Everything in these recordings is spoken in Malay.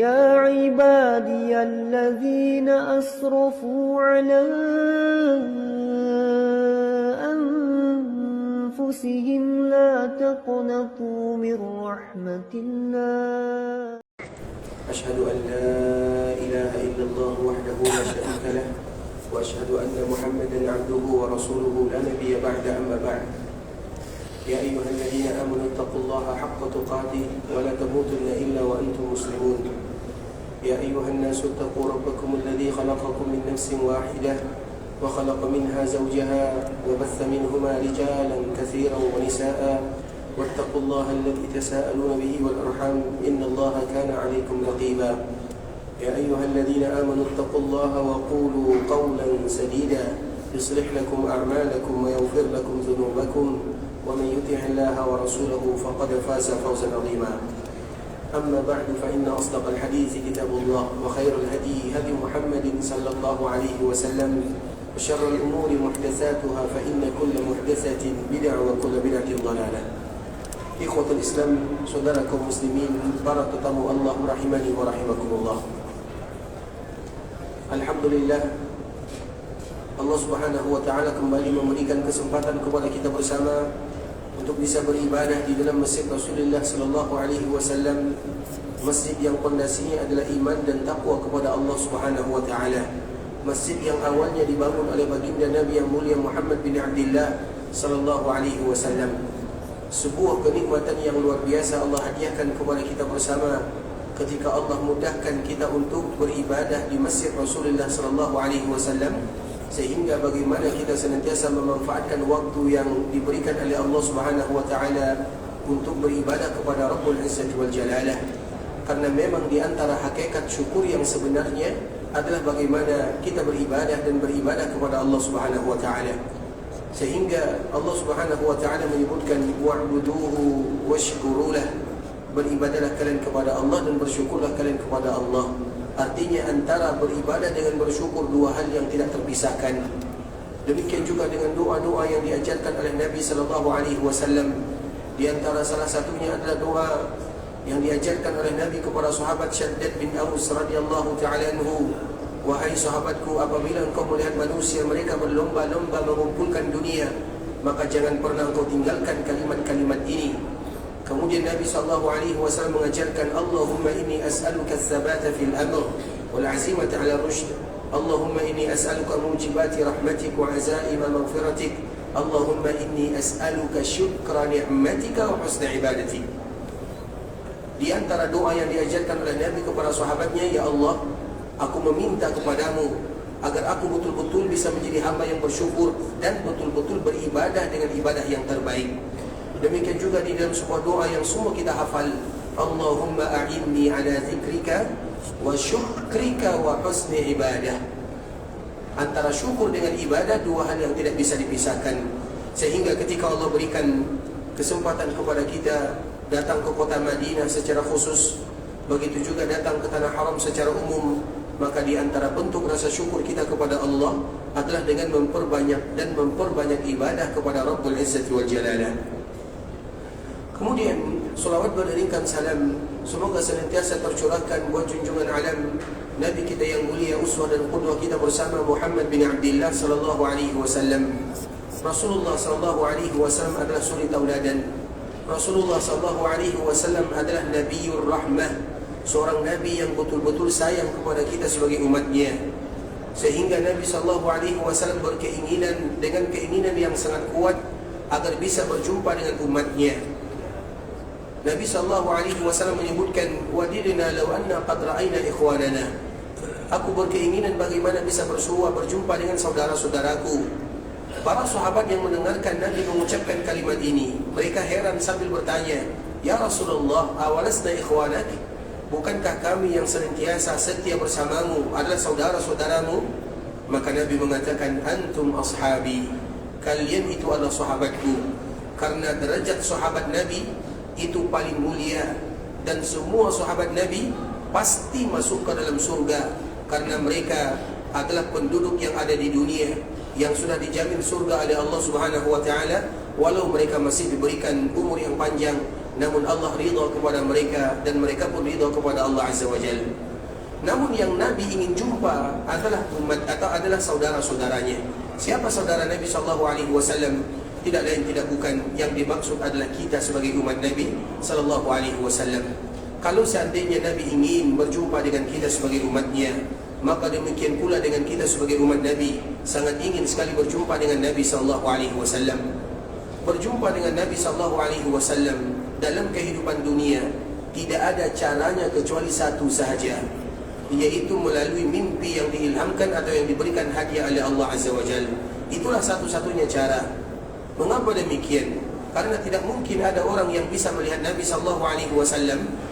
يا عبادي الذين أسرفوا على أنفسهم لا تقنطوا من رحمة الله أشهد أن لا إله إلا الله وحده لا شريك له وأشهد أن محمدا عبده ورسوله لا نبي بعد أما بعد يا أيها الذين آمنوا اتقوا الله حق تقاته ولا تموتن إلا وأنتم مسلمون يا أيها الناس اتقوا ربكم الذي خلقكم من نفس واحدة وخلق منها زوجها وبث منهما رجالا كثيرا ونساء واتقوا الله الذي تساءلون به والأرحام إن الله كان عليكم رقيبا يا أيها الذين آمنوا اتقوا الله وقولوا قولا سديدا يصلح لكم أعمالكم ويغفر لكم ذنوبكم ومن يطع الله ورسوله فقد فاز فوزا عظيما أما بعد فإن أصدق الحديث كتاب الله وخير الهدي هدي محمد صلى الله عليه وسلم وشر الأمور محدثاتها فإن كل محدثة بدعة وكل بدعة ضلالة. Ikhwatul Islam, saudara kaum muslimin, para tetamu Allah rahimani wa rahimakumullah. Alhamdulillah, Allah Subhanahu wa taala kembali memberikan kesempatan kepada kita bersama untuk bisa beribadah di dalam masjid Rasulullah sallallahu alaihi wasallam, masjid yang pondasinya adalah iman dan takwa kepada Allah Subhanahu wa taala. Masjid yang awalnya dibangun oleh baginda Nabi yang mulia Muhammad bin Abdullah sallallahu alaihi wasallam. Sebuah kenikmatan yang luar biasa Allah hadiahkan kepada kita bersama ketika Allah mudahkan kita untuk beribadah di masjid Rasulullah sallallahu alaihi wasallam, sehingga bagaimana kita senantiasa memanfaatkan waktu yang diberikan oleh Allah Subhanahu wa taala untuk beribadah kepada Rabbul Izzati wal Jalalah. Karena memang di antara hakikat syukur yang sebenarnya adalah bagaimana kita beribadah dan beribadah kepada Allah Subhanahu wa taala. Sehingga Allah Subhanahu wa taala menyebutkan wa'buduhu washkurulah, beribadahlah kalian kepada Allah dan bersyukurlah kalian kepada Allah. Artinya antara beribadah dengan bersyukur dua hal yang tidak terpisahkan. Demikian juga dengan doa-doa yang diajarkan oleh Nabi sallallahu alaihi wasallam. Di antara salah satunya adalah doa yang diajarkan oleh Nabi kepada sahabat Syaddad bin Aus radhiyallahu taala anhu. Wahai sahabatku, apabila engkau melihat manusia mereka berlomba-lomba mengumpulkan dunia, maka jangan pernah engkau tinggalkan kalimat-kalimat ini. Kemudian Nabi SAW mengajarkan, Allahumma inni as'aluka ats-tsabata fil amr wal 'azimata 'ala rushd. Allahumma inni as'aluka mujibati rahmatik wa 'azaima maghfiratik. Allahumma inni as'aluka syukra ni'matika wa husna ibadatik. Di antara doa yang diajarkan oleh Nabi kepada sahabatnya, ya Allah, aku meminta kepadamu agar aku betul-betul bisa menjadi hamba yang bersyukur dan betul-betul beribadah dengan ibadah yang terbaik. Demikian juga di dalam sebuah doa yang semua kita hafal, Allahumma a'inni ala zikrika wa syukrika wa husni ibadah. Antara syukur dengan ibadah dua hal yang tidak bisa dipisahkan. Sehingga ketika Allah berikan kesempatan kepada kita datang ke kota Madinah secara khusus, begitu juga datang ke tanah haram secara umum, maka di antara bentuk rasa syukur kita kepada Allah adalah dengan memperbanyak ibadah kepada Rabbul Izzati wal Jalalah. Kemudian salawat beriringkan salam semoga senantiasa tercurahkan buat junjungan alam Nabi kita yang mulia, uswah dan qudwah kita bersama, Muhammad bin Abdullah sallallahu alaihi wasallam. Rasulullah sallallahu alaihi wasallam adalah suri tauladan. Rasulullah sallallahu alaihi wasallam adalah Nabiur Rahmah, seorang Nabi yang betul-betul sayang kepada kita sebagai umatnya. Sehingga Nabi sallallahu alaihi wasallam berkeinginan dengan keinginan yang sangat kuat agar bisa berjumpa dengan umatnya. Nabi sallallahu alaihi wasallam menyebutkan, wadidna law anna qad ra'ayna ikhwanana. Aku berkeinginan bagaimana bisa berjumpa dengan saudara-saudaraku. Para sahabat yang mendengarkan Nabi mengucapkan kalimat ini, mereka heran sambil bertanya, ya Rasulullah, awalasna ikhwanak? Bukankah kami yang senantiasa setia bersamamu adalah saudara-saudaramu? Maka Nabi mengatakan, antum ashabi, kalian itu adalah sahabatku. Karena derajat sahabat Nabi itu paling mulia, dan semua sahabat Nabi pasti masuk ke dalam surga, karena mereka adalah penduduk yang ada di dunia yang sudah dijamin surga oleh Allah Subhanahu wa taala, walau mereka masih diberikan umur yang panjang, namun Allah ridha kepada mereka dan mereka pun ridha kepada Allah Azza wa Jalla. Namun yang Nabi ingin jumpa adalah umat atau adalah saudara-saudaranya. Siapa saudara Nabi SAW? Tidak lain tidak bukan, yang dimaksud adalah kita sebagai umat Nabi SAW. Kalau seandainya Nabi ingin berjumpa dengan kita sebagai umatnya, maka demikian pula dengan kita sebagai umat Nabi, sangat ingin sekali berjumpa dengan Nabi SAW. Berjumpa dengan Nabi SAW dalam kehidupan dunia tidak ada caranya kecuali satu sahaja, yaitu melalui mimpi yang diilhamkan atau yang diberikan hadiah oleh Allah Azza wa Jalla. Itulah satu-satunya cara. Mengapa demikian? Karena tidak mungkin ada orang yang bisa melihat Nabi SAW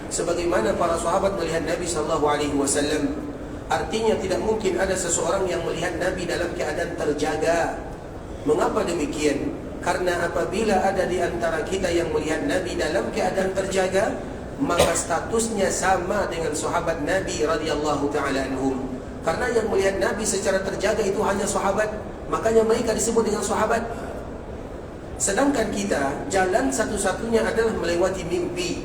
sebagaimana para sahabat melihat Nabi SAW. Artinya tidak mungkin ada seseorang yang melihat Nabi dalam keadaan terjaga. Mengapa demikian? Karena apabila ada di antara kita yang melihat Nabi dalam keadaan terjaga, maka statusnya sama dengan sahabat Nabi radhiyallahu ta'ala anhum. Karena yang melihat Nabi secara terjaga itu hanya sahabat, makanya mereka disebut dengan sahabat. Sedangkan kita, jalan satu-satunya adalah melewati mimpi.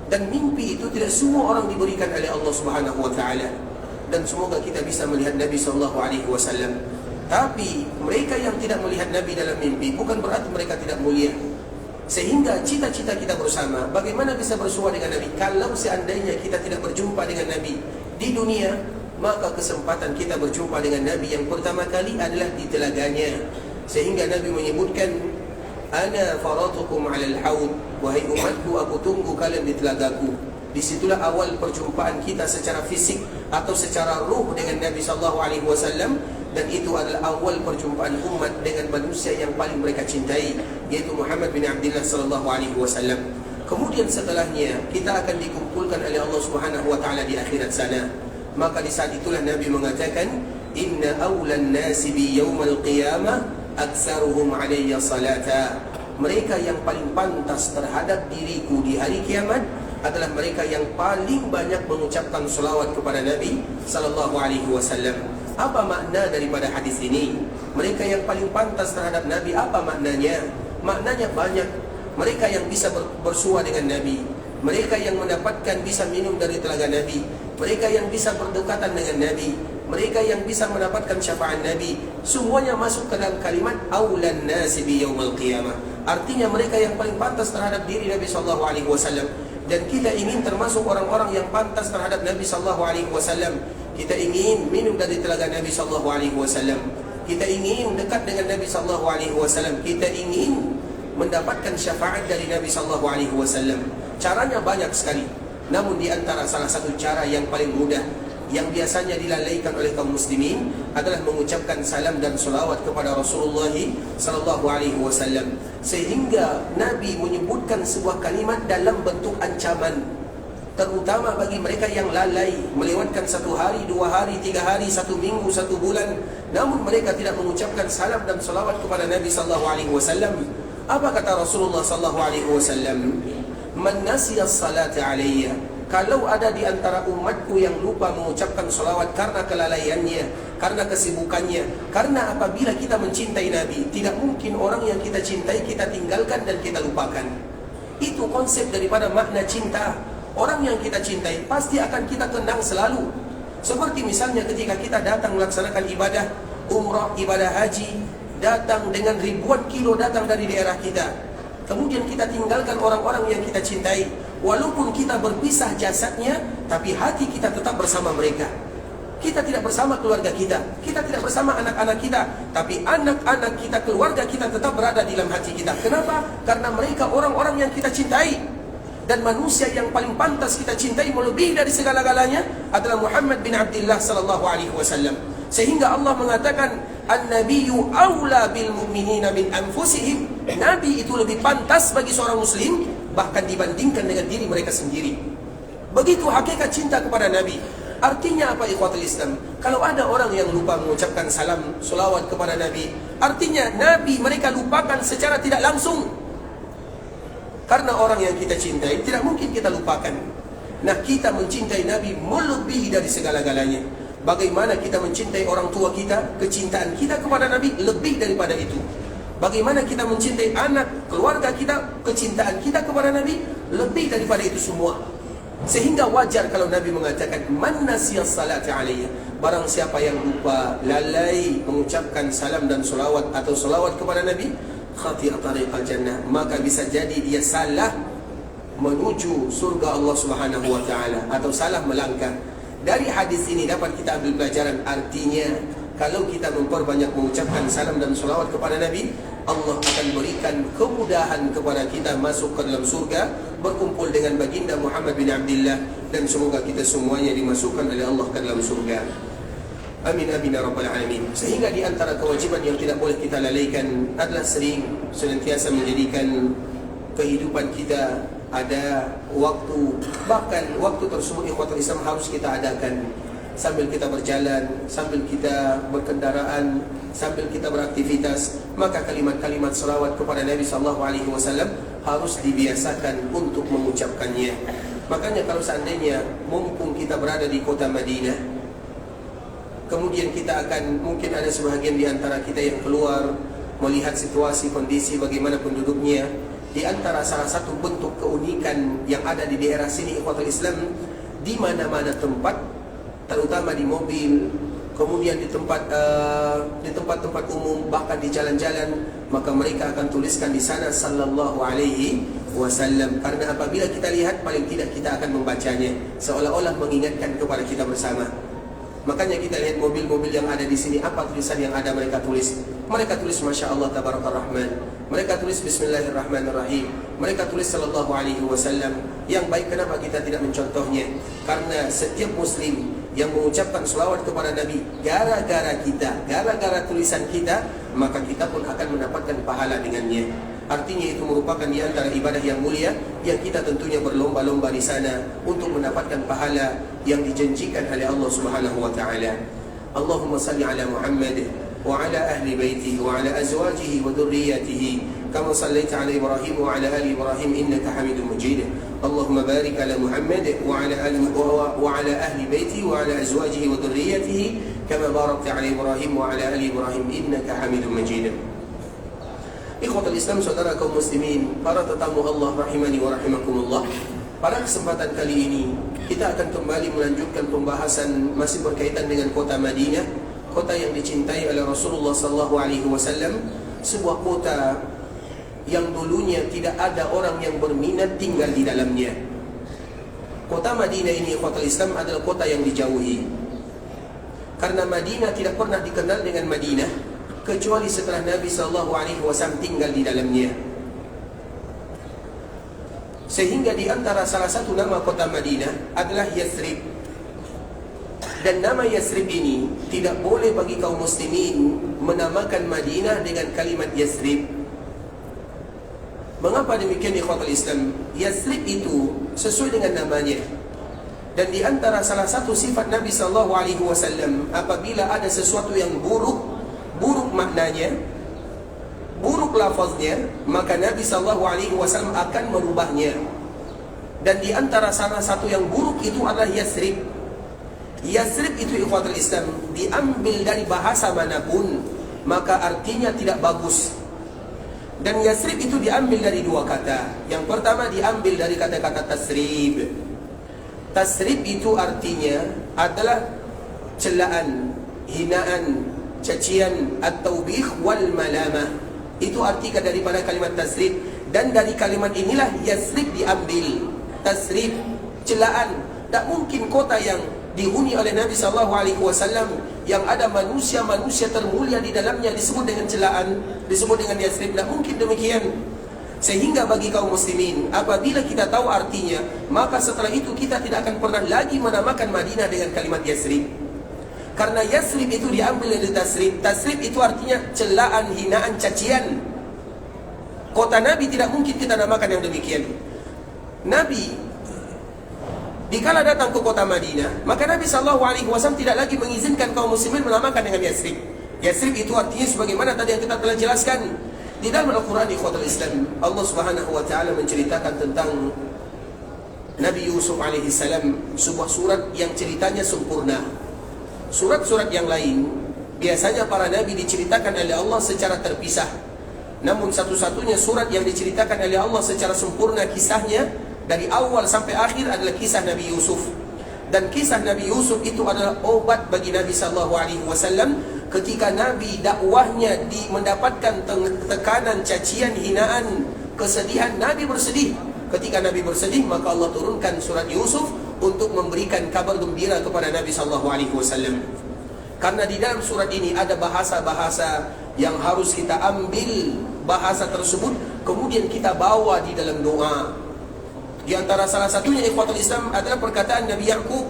Dan mimpi itu tidak semua orang diberikan oleh Allah Subhanahu wa ta'ala. Dan semoga kita bisa melihat Nabi SAW. Tapi mereka yang tidak melihat Nabi dalam mimpi bukan berarti mereka tidak mulia. Sehingga cita-cita kita bersama, bagaimana bisa bersua dengan Nabi? Kalau seandainya kita tidak berjumpa dengan Nabi di dunia, maka kesempatan kita berjumpa dengan Nabi yang pertama kali adalah di telaganya. Sehingga Nabi menyebutkan, Ana faratukum alal haud, wahai umatku, aku tunggu kalian di telagaku. Disitulah awal perjumpaan kita secara fisik atau secara ruh dengan Nabi SAW. Dan itu adalah awal perjumpaan umat dengan manusia yang paling mereka cintai, yaitu Muhammad bin Abdullah SAW. Kemudian setelahnya kita akan dikumpulkan oleh Allah Subhanahu wa ta'ala di akhirat sana. Maka di saat itulah Nabi mengatakan, Inna awlan nasi bi yawmal qiyamah aktsaruhum alayya salata. Mereka yang paling pantas terhadap diriku di hari kiamat adalah mereka yang paling banyak mengucapkan selawat kepada Nabi sallallahu alaihi wasallam. Apa makna daripada hadis ini? Mereka yang paling pantas terhadap Nabi, apa maknanya? Maknanya banyak. Mereka yang bisa bersua dengan Nabi, mereka yang mendapatkan bisa minum dari telaga Nabi, mereka yang bisa berdekatan dengan Nabi, mereka yang bisa mendapatkan syafaat Nabi. Semuanya masuk ke dalam kalimat aulan nasi bi yaumil qiyamah. Artinya mereka yang paling pantas terhadap diri Nabi sallallahu alaihi wasallam. Dan kita ingin termasuk orang-orang yang pantas terhadap Nabi sallallahu alaihi wasallam. Kita ingin minum dari telaga Nabi sallallahu alaihi wasallam. Kita ingin dekat dengan Nabi sallallahu alaihi wasallam. Kita ingin mendapatkan syafaat dari Nabi sallallahu alaihi wasallam. Caranya banyak sekali. Namun di antara salah satu cara yang paling mudah yang biasanya dilalaikan oleh kaum muslimin adalah mengucapkan salam dan selawat kepada Rasulullah sallallahu alaihi wasallam. Sehingga Nabi menyebutkan sebuah kalimat dalam bentuk ancaman, terutama bagi mereka yang lalai, melewatkan 1 hari, 2 hari, 3 hari, 1 minggu, 1 bulan, namun mereka tidak mengucapkan salam dan selawat kepada Nabi sallallahu alaihi wasallam. Apa kata Rasulullah sallallahu alaihi wasallam? Man nasiya as-salata alayya. Kalau ada di antara umatku yang lupa mengucapkan salawat karena kelalaiannya, karena kesibukannya, karena apabila kita mencintai Nabi, tidak mungkin orang yang kita cintai kita tinggalkan dan kita lupakan. Itu konsep daripada makna cinta. Orang yang kita cintai pasti akan kita kenang selalu. Seperti misalnya ketika kita datang melaksanakan ibadah umrah, ibadah haji, datang dengan ribuan kilo datang dari daerah kita, kemudian kita tinggalkan orang-orang yang kita cintai. Walaupun kita berpisah jasadnya, tapi hati kita tetap bersama mereka. Kita tidak bersama keluarga kita, kita tidak bersama anak-anak kita, tapi anak-anak kita, keluarga kita tetap berada di dalam hati kita. Kenapa? Karena mereka orang-orang yang kita cintai. Dan manusia yang paling pantas kita cintai melebihi dari segala-galanya adalah Muhammad bin Abdullah sallallahu alaihi wasallam. Sehingga Allah mengatakan, An-Nabiyyu aula bil mu'minina min anfusihim. Nabi itu lebih pantas bagi seorang muslim bahkan dibandingkan dengan diri mereka sendiri. Begitu hakikat cinta kepada Nabi. Artinya apa ikhwatul Islam? Kalau ada orang yang lupa mengucapkan salam, selawat kepada Nabi, artinya Nabi mereka lupakan secara tidak langsung. Karena orang yang kita cintai tidak mungkin kita lupakan. Nah, kita mencintai Nabi melebihi dari segala-galanya. Bagaimana kita mencintai orang tua kita, kecintaan kita kepada Nabi lebih daripada itu. Bagaimana kita mencintai anak, keluarga kita, kecintaan kita kepada Nabi lebih daripada itu semua. Sehingga wajar kalau Nabi mengatakan man nasiyas salati alayya, barang siapa yang lupa, lalai mengucapkan salam dan solawat atau solawat kepada Nabi, khati'a tariqal jannah, maka bisa jadi dia salah menuju surga Allah Subhanahu wa taala atau salah melangkah. Dari hadis ini dapat kita ambil pelajaran, artinya kalau kita memperbanyak mengucapkan salam dan solawat kepada Nabi, Allah akan berikan kemudahan kepada kita masuk ke dalam surga, berkumpul dengan baginda Muhammad bin Abdullah, dan semoga kita semuanya dimasukkan oleh Allah ke dalam surga. Amin amin ya rabbal alamin. Sehingga di antara kewajiban yang tidak boleh kita lalaikan adalah sering senantiasa menjadikan kehidupan kita ada waktu, bahkan waktu tersebut ikhwatul Islam harus kita adakan sambil kita berjalan, sambil kita berkendaraan, sambil kita beraktivitas. Maka kalimat-kalimat salawat kepada Nabi SAW harus dibiasakan untuk mengucapkannya. Makanya kalau seandainya mumpung kita berada di kota Madinah, kemudian kita akan, mungkin ada sebahagian di antara kita yang keluar melihat situasi, kondisi bagaimana penduduknya. Di antara salah satu bentuk keunikan yang ada di daerah sini ikhwatul Islam, di mana-mana tempat, terutama di mobil, kemudian di tempat-tempat umum, bahkan di jalan-jalan, maka mereka akan tuliskan di sana sallallahu alaihi wasallam. Karena apabila kita lihat, paling tidak kita akan membacanya, seolah-olah mengingatkan kepada kita bersama. Makanya kita lihat mobil-mobil yang ada di sini, apa tulisan yang ada mereka tulis? Mereka tulis Masya Allah Tabarakar Rahman, mereka tulis Bismillahirrahmanirrahim, mereka tulis Sallallahu Alaihi Wasallam. Yang baik, kenapa kita tidak mencontohnya? Karena setiap muslim yang mengucapkan selawat kepada Nabi, gara-gara kita, gara-gara tulisan kita, maka kita pun akan mendapatkan pahala dengannya. Artinya itu merupakan di antara ibadah yang mulia, yang kita tentunya berlomba-lomba di sana untuk mendapatkan pahala yang dijanjikan oleh Allah Subhanahu wa taala. Allahumma salli ala Muhammad wa ala ahli baitihi wa ala azwajihi wa dhurriyyatihi kama sallaita ala Ibrahim wa ala ali Ibrahim innaka Hamidum Majid. Allahumma barik ala Muhammad wa ala ahli baitihi wa ala azwajihi wa dhurriyyatihi kama barakta ala Ibrahim wa ala ali Ibrahim innaka Hamidum Majid. Ikhwatul Islam, saudara kaum muslimin, para tetamu Allah rahimani wa rahimakumullah. Pada kesempatan kali ini kita akan kembali melanjutkan pembahasan masih berkaitan dengan kota Madinah, kota yang dicintai oleh Rasulullah sallallahu alaihi wasallam, sebuah kota yang dulunya tidak ada orang yang berminat tinggal di dalamnya. Kota Madinah ini ikhwatul Islam adalah kota yang dijauhi. Karena Madinah tidak pernah dikenal dengan Madinah kecuali setelah Nabi SAW tinggal di dalamnya. Sehingga di antara salah satu nama kota Madinah adalah Yathrib. Dan nama Yathrib ini tidak boleh bagi kaum muslimin menamakan Madinah dengan kalimat Yathrib. Mengapa demikian ikhwatul Islam? Yathrib itu sesuai dengan namanya. Dan di antara salah satu sifat Nabi SAW, apabila ada sesuatu yang buruk maknanya, buruk lafaznya, maka Nabi SAW akan merubahnya. Dan di antara salah satu yang buruk itu adalah Yathrib. Yathrib itu ikhwatul Islam diambil dari bahasa manapun, maka artinya tidak bagus. Dan Yathrib itu diambil dari dua kata. Yang pertama diambil dari kata-kata tasrib. Tasrib itu artinya adalah celaan, hinaan, cacian, at-taubikh wal malamah. Itu arti daripada kalimat tasrib. Dan dari kalimat inilah Yathrib diambil. Tasrib, celaan. Tak mungkin kota yang dihuni oleh Nabi SAW yang ada manusia-manusia termulia di dalamnya disebut dengan celaan, disebut dengan Yathrib. Tak mungkin demikian. Sehingga bagi kaum muslimin, apabila kita tahu artinya, maka setelah itu kita tidak akan pernah lagi menamakan Madinah dengan kalimat Yathrib. Karena Yathrib itu diambil dari tasrib. Tasrib itu artinya celaan, hinaan, cacian. Kota Nabi tidak mungkin kita namakan yang demikian. Nabi dikala datang ke kota Madinah, maka Nabi SAW tidak lagi mengizinkan kaum muslimin menamakan dengan Yathrib. Yathrib itu artinya sebagaimana tadi yang kita telah jelaskan. Di dalam Al-Quran ikhwatul Islam, Allah Subhanahu wa taala menceritakan tentang Nabi Yusuf alaihissalam, sebuah surat yang ceritanya sempurna. Surat-surat yang lain biasanya para nabi diceritakan oleh Allah secara terpisah. Namun satu-satunya surat yang diceritakan oleh Allah secara sempurna kisahnya dari awal sampai akhir adalah kisah Nabi Yusuf. Dan kisah Nabi Yusuf itu adalah obat bagi Nabi SAW ketika Nabi dakwahnya mendapatkan tekanan, cacian, hinaan, kesedihan. Nabi bersedih. Ketika Nabi bersedih, maka Allah turunkan surat Yusuf untuk memberikan kabar gembira kepada Nabi SAW. Karena di dalam surat ini ada bahasa-bahasa yang harus kita ambil bahasa tersebut, kemudian kita bawa di dalam doa. Di antara salah satunya ikhwatul Islam adalah perkataan Nabi Yaqub,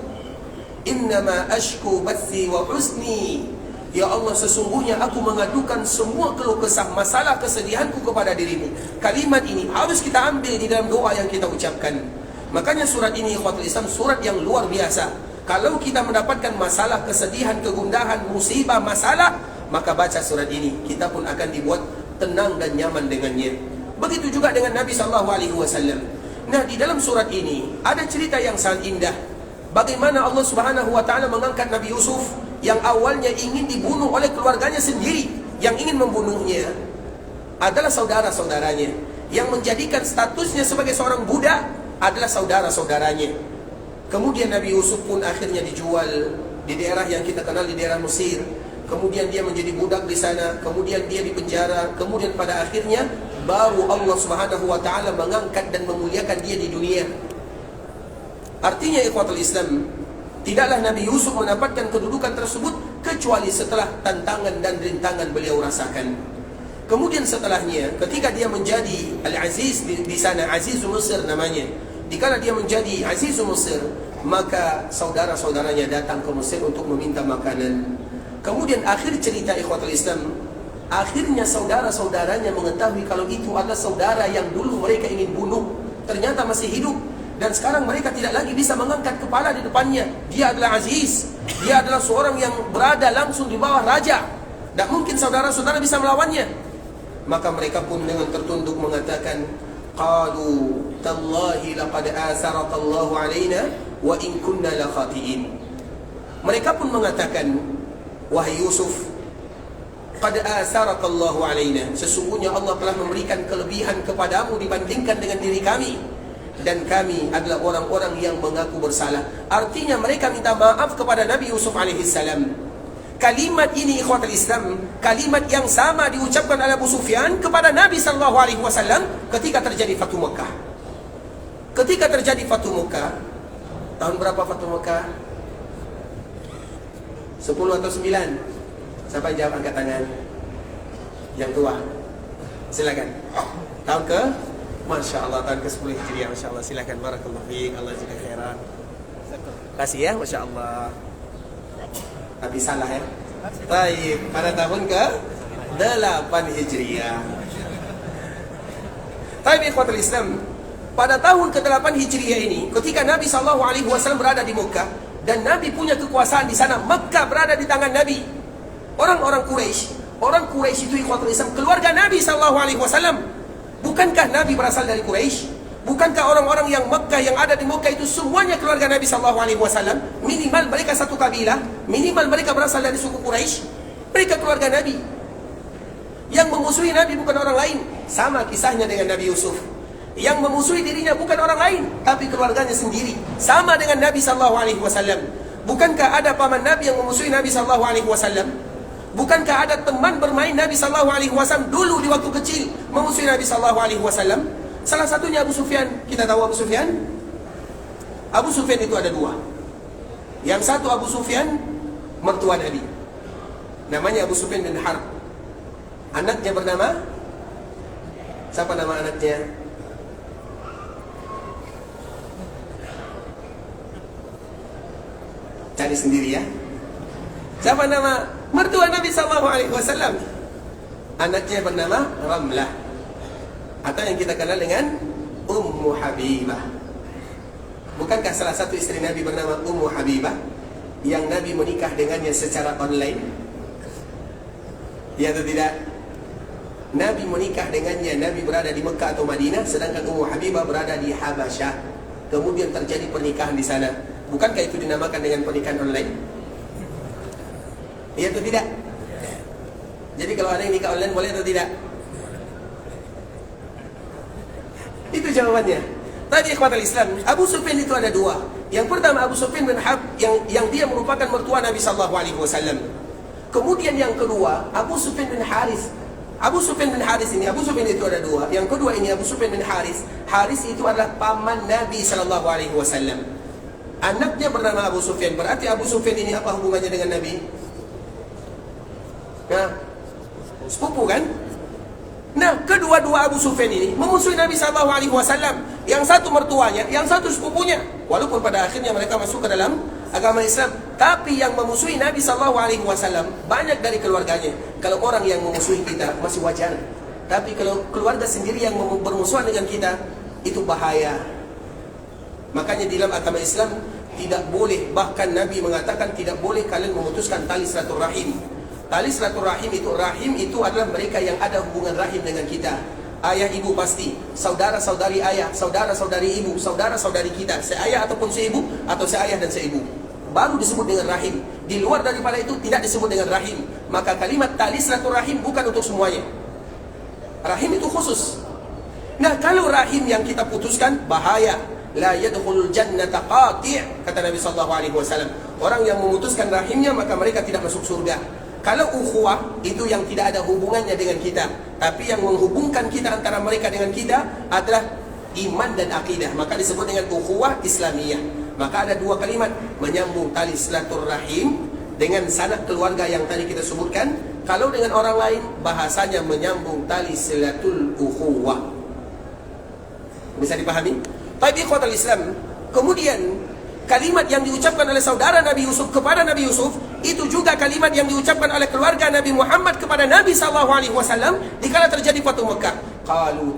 "Innama ashku bathi wa husni." Ya Allah, sesungguhnya aku mengadukan semua keluh kesah, masalah, kesedihanku kepada dirimu. Kalimat ini harus kita ambil di dalam doa yang kita ucapkan. Makanya surat ini ikhwatul Islam surat yang luar biasa. Kalau kita mendapatkan masalah, kesedihan, kegundahan, musibah, masalah, maka baca surat ini, kita pun akan dibuat tenang dan nyaman dengannya. Begitu juga dengan Nabi SAW. Nah, di dalam surat ini ada cerita yang sangat indah. Bagaimana Allah Subhanahu wa ta'ala mengangkat Nabi Yusuf yang awalnya ingin dibunuh oleh keluarganya sendiri. Yang ingin membunuhnya adalah saudara-saudaranya. Yang menjadikan statusnya sebagai seorang budak adalah saudara-saudaranya. Kemudian Nabi Yusuf pun akhirnya dijual di daerah yang kita kenal, di daerah Mesir. Kemudian dia menjadi budak di sana. Kemudian dia dipenjara. Kemudian pada akhirnya baru Allah Subhanahu wa ta'ala mengangkat dan memuliakan dia di dunia. Artinya ikhwatul Islam, tidaklah Nabi Yusuf mendapatkan kedudukan tersebut kecuali setelah tantangan dan rintangan beliau rasakan. Kemudian setelahnya, ketika dia menjadi Al-Aziz di sana, Azizu Mesir namanya. Dikala dia menjadi Azizu Mesir, maka saudara-saudaranya datang ke Mesir untuk meminta makanan. Kemudian akhir cerita ikhwatul Islam, akhirnya saudara-saudaranya mengetahui kalau itu adalah saudara yang dulu mereka ingin bunuh, ternyata masih hidup. Dan sekarang mereka tidak lagi bisa mengangkat kepala di depannya. Dia adalah Aziz. Dia adalah seorang yang berada langsung di bawah raja. Tak mungkin saudara-saudara bisa melawannya. Maka mereka pun dengan tertunduk mengatakan, Qalu tallahi laqad asarakallahu alaina wa in kunna la khati'in. Mereka pun mengatakan, wahai Yusuf, qad asarakallahu alaina, sesungguhnya Allah telah memberikan kelebihan kepadamu dibandingkan dengan diri kami. Dan kami adalah orang-orang yang mengaku bersalah. Artinya mereka minta maaf kepada Nabi Yusuf alaihissalam. Kalimat ini ikhwatul Islam, kalimat yang sama diucapkan oleh Abu Sufyan kepada Nabi SAW ketika terjadi Fatu Mekah. Ketika terjadi Fatu Mekah, tahun berapa Fatu Mekah? 10 atau 9? Siapa yang jawab, angkat tangan? Yang tua, silakan. Tahun ke? Masya Allah, tahun ke-10 Hijriah. Masya Allah, silakan. Barakallahu fiik, Allah jaga khairan. Kasih ya, Masya Allah. Tapi salah ya. Baik, pada tahun ke-8 Hijriah. Baik, ikhwatul Islam, pada tahun ke-8 Hijriah ini, ketika Nabi SAW berada di Mekah, dan Nabi punya kekuasaan di sana, Mekah berada di tangan Nabi. Orang-orang Quraisy itu ikhwatul Islam, keluarga Nabi SAW. Bukankah Nabi berasal dari Quraisy? Bukankah orang-orang yang Mekah, yang ada di Mekah itu semuanya keluarga Nabi SAW? Minimal mereka satu kabilah, minimal mereka berasal dari suku Quraisy. Mereka keluarga Nabi. Yang memusuhi Nabi bukan orang lain. Sama kisahnya dengan Nabi Yusuf. Yang memusuhi dirinya bukan orang lain, tapi keluarganya sendiri. Sama dengan Nabi SAW. Bukankah ada paman Nabi yang memusuhi Nabi SAW? Bukankah ada teman bermain Nabi SAW dulu di waktu kecil memusuhi Nabi SAW? Salah satunya Abu Sufyan. Kita tahu Abu Sufyan? Abu Sufyan itu ada dua. Yang satu Abu Sufyan, mertua Nabi. Namanya Abu Sufyan bin Harb. Anaknya bernama? Siapa nama anaknya? Cari sendiri ya. Siapa nama mertua Nabi SAW? Anaknya bernama Ramlah, atau yang kita kenal dengan Ummu Habibah. Bukankah salah satu istri Nabi bernama Ummu Habibah, yang Nabi menikah dengannya secara online? Ya atau tidak? Nabi menikah dengannya, Nabi berada di Mekah atau Madinah, sedangkan Ummu Habibah berada di Habasyah. Kemudian terjadi pernikahan di sana. Bukankah itu dinamakan dengan pernikahan online? Iya atau tidak? Jadi kalau ada yang nikah online boleh atau tidak? Itu jawabannya. Tadi ikhwatal Islam, Abu Sufyan itu ada dua. Yang pertama Abu Sufyan bin Harb yang dia merupakan mertua Nabi sallallahu alaihi wasallam. Kemudian yang kedua Abu Sufyan bin Haris. Abu Sufyan bin Haris ini, Abu Sufyan itu ada dua. Yang kedua ini Abu Sufyan bin Haris. Haris itu adalah paman Nabi sallallahu alaihi wasallam. Anaknya bernama Abu Sufyan. Berarti Abu Sufyan ini apa hubungannya dengan Nabi? Nah, sepupu kan? Nah, kedua-dua Abu Sufyan ini memusuhi Nabi SAW. Yang satu mertuanya, yang satu sepupunya. Walaupun pada akhirnya mereka masuk ke dalam agama Islam, tapi yang memusuhi Nabi SAW banyak dari keluarganya. Kalau orang yang memusuhi kita masih wajar, tapi kalau keluarga sendiri yang bermusuhan dengan kita, itu bahaya. Makanya di dalam agama Islam tidak boleh, bahkan Nabi mengatakan tidak boleh kalian memutuskan tali silaturahim. Tali silaturahim itu adalah mereka yang ada hubungan rahim dengan kita. Ayah ibu pasti, saudara-saudari ayah, saudara-saudari ibu, saudara-saudari kita, seayah ataupun seibu, atau seayah dan seibu, baru disebut dengan rahim. Di luar daripada itu tidak disebut dengan rahim. Maka kalimat tali silaturahim bukan untuk semuanya. Rahim itu khusus. Nah, kalau rahim yang kita putuskan, bahaya. La yadkhulul jannata qati', kata Nabi sallallahu alaihi wasallam. Orang yang memutuskan rahimnya maka mereka tidak masuk surga. Kalau ukhuwah itu yang tidak ada hubungannya dengan kita, tapi yang menghubungkan kita antara mereka dengan kita adalah iman dan akidah, maka disebut dengan ukhuwah Islamiyah. Maka ada dua kalimat, menyambung tali silaturahim dengan sanak keluarga yang tadi kita sebutkan. Kalau dengan orang lain bahasanya menyambung tali silatul ukhuwah. Bisa dipahami? Tapi ikhwatal Islam, kemudian kalimat yang diucapkan oleh saudara Nabi Yusuf kepada Nabi Yusuf, itu juga kalimat yang diucapkan oleh keluarga Nabi Muhammad kepada Nabi SAW dikala terjadi Fathu Mekah. Qalu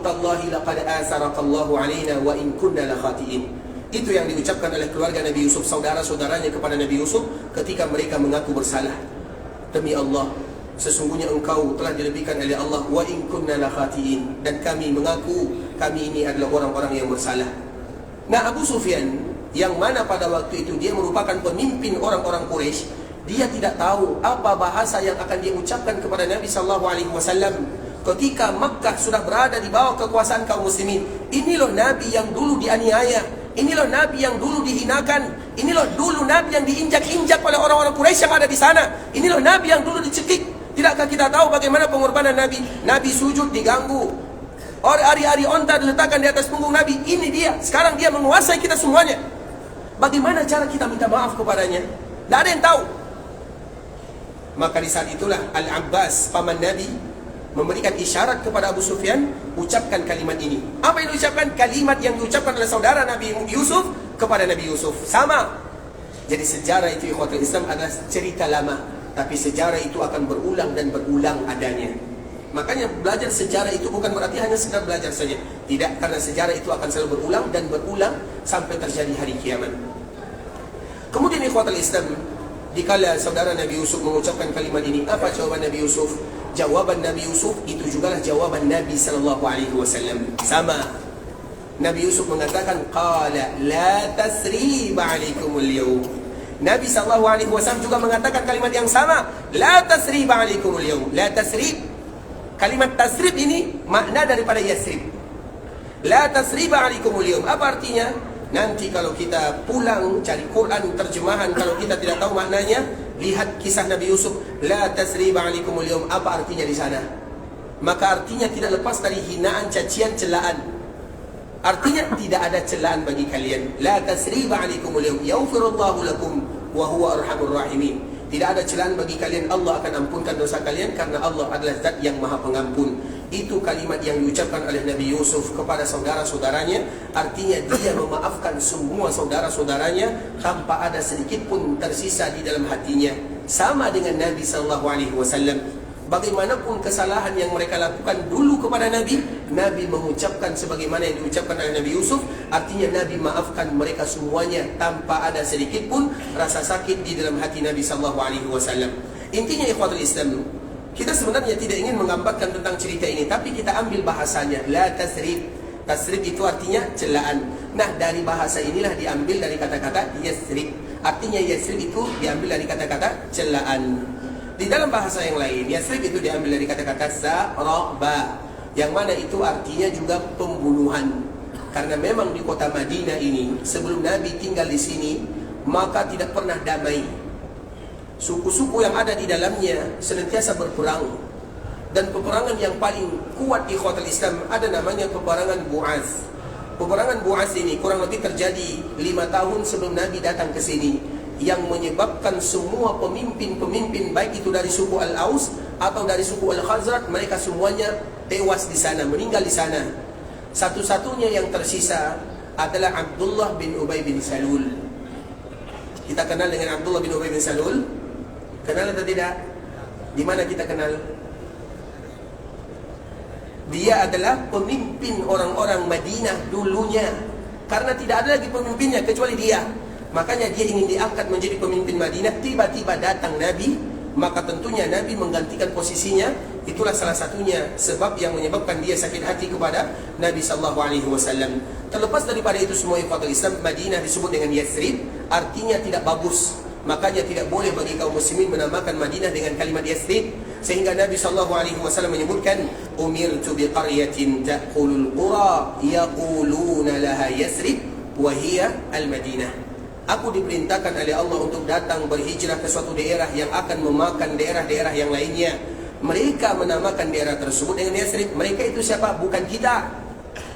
tallahi laqad asarakallahu alaina wa in kunna la khatiin. Itu yang diucapkan oleh keluarga Nabi Yusuf, saudara-saudaranya kepada Nabi Yusuf ketika mereka mengaku bersalah. Demi Allah, sesungguhnya engkau telah dilebihkan oleh Allah, wa in kunna la khatiin, dan kami mengaku kami ini adalah orang-orang yang bersalah. Nah, Abu Sufyan yang mana pada waktu itu dia merupakan pemimpin orang-orang Quraisy, dia tidak tahu apa bahasa yang akan dia ucapkan kepada Nabi SAW ketika Makkah sudah berada di bawah kekuasaan kaum muslimin. Ini loh Nabi yang dulu dianiaya, ini loh Nabi yang dulu dihinakan, ini loh dulu Nabi yang diinjak-injak oleh orang-orang Quraisy yang ada di sana, ini loh Nabi yang dulu dicekik. Tidakkah kita tahu bagaimana pengorbanan Nabi? Nabi sujud diganggu, hari-hari onta diletakkan di atas punggung Nabi. Ini dia, sekarang dia menguasai kita semuanya. Bagaimana cara kita minta maaf kepadanya? Tidak ada yang tahu. Maka di saat itulah Al-Abbas, paman Nabi, memberikan isyarat kepada Abu Sufyan, ucapkan kalimat ini. Apa yang diucapkan? Kalimat yang diucapkan oleh saudara Nabi Yusuf kepada Nabi Yusuf. Sama. Jadi sejarah itu ikhwatul Islam adalah cerita lama, tapi sejarah itu akan berulang dan berulang adanya. Makanya belajar sejarah itu bukan berarti hanya sekedar belajar saja. Tidak, karena sejarah itu akan selalu berulang dan berulang sampai terjadi hari kiamat. Kemudian ikhwatul Islam, dikala saudara Nabi Yusuf mengucapkan kalimat ini, apa jawaban Nabi Yusuf? Jawaban Nabi Yusuf itu jugalah jawaban Nabi SAW. Sama. Nabi Yusuf mengatakan, qala la tasriba alaikumul yawm. Nabi SAW juga mengatakan kalimat yang sama, la tasriba alaikumul yawm. La tasrib, kalimat tasrib ini makna daripada yasrib. La tasriba alaikumul yawm. Apa artinya? Nanti kalau kita pulang cari Quran terjemahan, kalau kita tidak tahu maknanya, lihat kisah Nabi Yusuf, la tasriba alaikumul yawm. Apa artinya di sana? Maka artinya tidak lepas dari hinaan, cacian, celaan. Artinya tidak ada celaan bagi kalian. La tasriba alaikumul yawm, yaghfirullahu lakum wa huwa arhamur rahimin. Tidak ada celaan bagi kalian, Allah akan ampunkan dosa kalian karena Allah adalah zat yang maha pengampun. Itu kalimat yang diucapkan oleh Nabi Yusuf kepada saudara-saudaranya. Artinya dia memaafkan semua saudara-saudaranya tanpa ada sedikit pun tersisa di dalam hatinya. Sama dengan Nabi SAW. Bagaimanapun kesalahan yang mereka lakukan dulu kepada Nabi, Nabi mengucapkan sebagaimana yang diucapkan oleh Nabi Yusuf. Artinya Nabi maafkan mereka semuanya tanpa ada sedikit pun rasa sakit di dalam hati Nabi SAW. Intinya ikhwatul Islam, kita sebenarnya tidak ingin menggambarkan tentang cerita ini, tapi kita ambil bahasanya, la tasrib. Tasrib itu artinya celaan. Nah, dari bahasa inilah diambil dari kata-kata yasrib. Artinya yasrib itu diambil dari kata-kata celaan. Di dalam bahasa yang lain, yasrib itu diambil dari kata-kata saraba. yang mana itu artinya juga pembunuhan. Karena memang di kota Madinah ini sebelum Nabi tinggal di sini, maka tidak pernah damai. Suku-suku yang ada di dalamnya senantiasa berperang. Dan peperangan yang paling kuat di ikhwatul Islam ada namanya peperangan Bu'az. Peperangan Bu'az ini kurang lebih terjadi 5 tahun sebelum Nabi datang ke sini, yang menyebabkan semua pemimpin-pemimpin baik itu dari suku Al-Aus atau dari suku Al-Khazraj, mereka semuanya tewas di sana, meninggal di sana. Satu-satunya yang tersisa adalah Abdullah bin Ubay bin Salul. Kita kenal dengan Abdullah bin Ubay bin Salul? Kenal atau tidak? Di mana kita kenal? Dia adalah pemimpin orang-orang Madinah dulunya. Karena tidak ada lagi pemimpinnya kecuali dia. Makanya dia ingin diangkat menjadi pemimpin Madinah. Tiba-tiba datang Nabi, maka tentunya Nabi menggantikan posisinya. Itulah salah satunya sebab yang menyebabkan dia sakit hati kepada Nabi SAW. Terlepas daripada itu semua ikhwatul Islam, Madinah disebut dengan Yathrib, artinya tidak bagus. Makanya tidak boleh bagi kaum muslimin menamakan Madinah dengan kalimat Yathrib. Sehingga Nabi SAW menyebutkan, umirtu biqaryatin ta'kulul qura yaquluna laha Yathrib wa hiya al-Madinah. Aku diperintahkan oleh Allah untuk datang berhijrah ke suatu daerah yang akan memakan daerah-daerah yang lainnya. Mereka menamakan daerah tersebut dengan Yathrib. Mereka itu siapa? Bukan kita.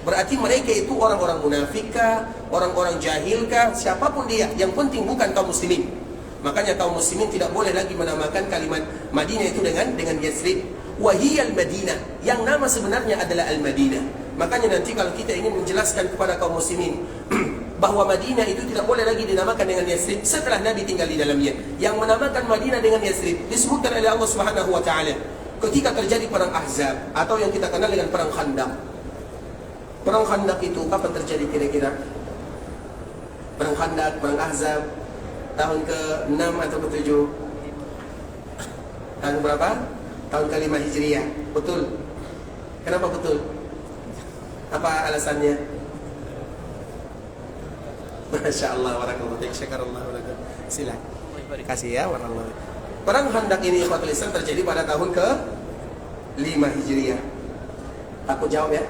Berarti mereka itu orang-orang munafikkah, orang-orang jahilkah, siapapun dia, yang penting bukan kaum muslimin. Makanya kaum muslimin tidak boleh lagi menamakan kalimat Madinah itu dengan Yathrib. Wahiyal Madinah, yang nama sebenarnya adalah Al-Madinah. Makanya nanti kalau kita ingin menjelaskan kepada kaum muslimin bahwa Madinah itu tidak boleh lagi dinamakan dengan Yathrib setelah Nabi tinggal di dalamnya. Yang menamakan Madinah dengan Yathrib disebutkan oleh Allah Subhanahu wa taala ketika terjadi perang Ahzab atau yang kita kenal dengan perang Khandaq. Perang Khandaq itu kapan terjadi kira-kira? Perang Khandaq, perang Ahzab tahun ke-6 atau ke-7? Tahun berapa? Tahun ke-5 Hijriah. Betul. Kenapa betul? Apa alasannya? Masya Allah, warakallahu fiik, syakarallahu lakum. Silakan. Kasih ya, warakallahu. Perang Khandaq ini ikhwatul Islam terjadi pada tahun ke-5 Hijriah. Aku jawab ya.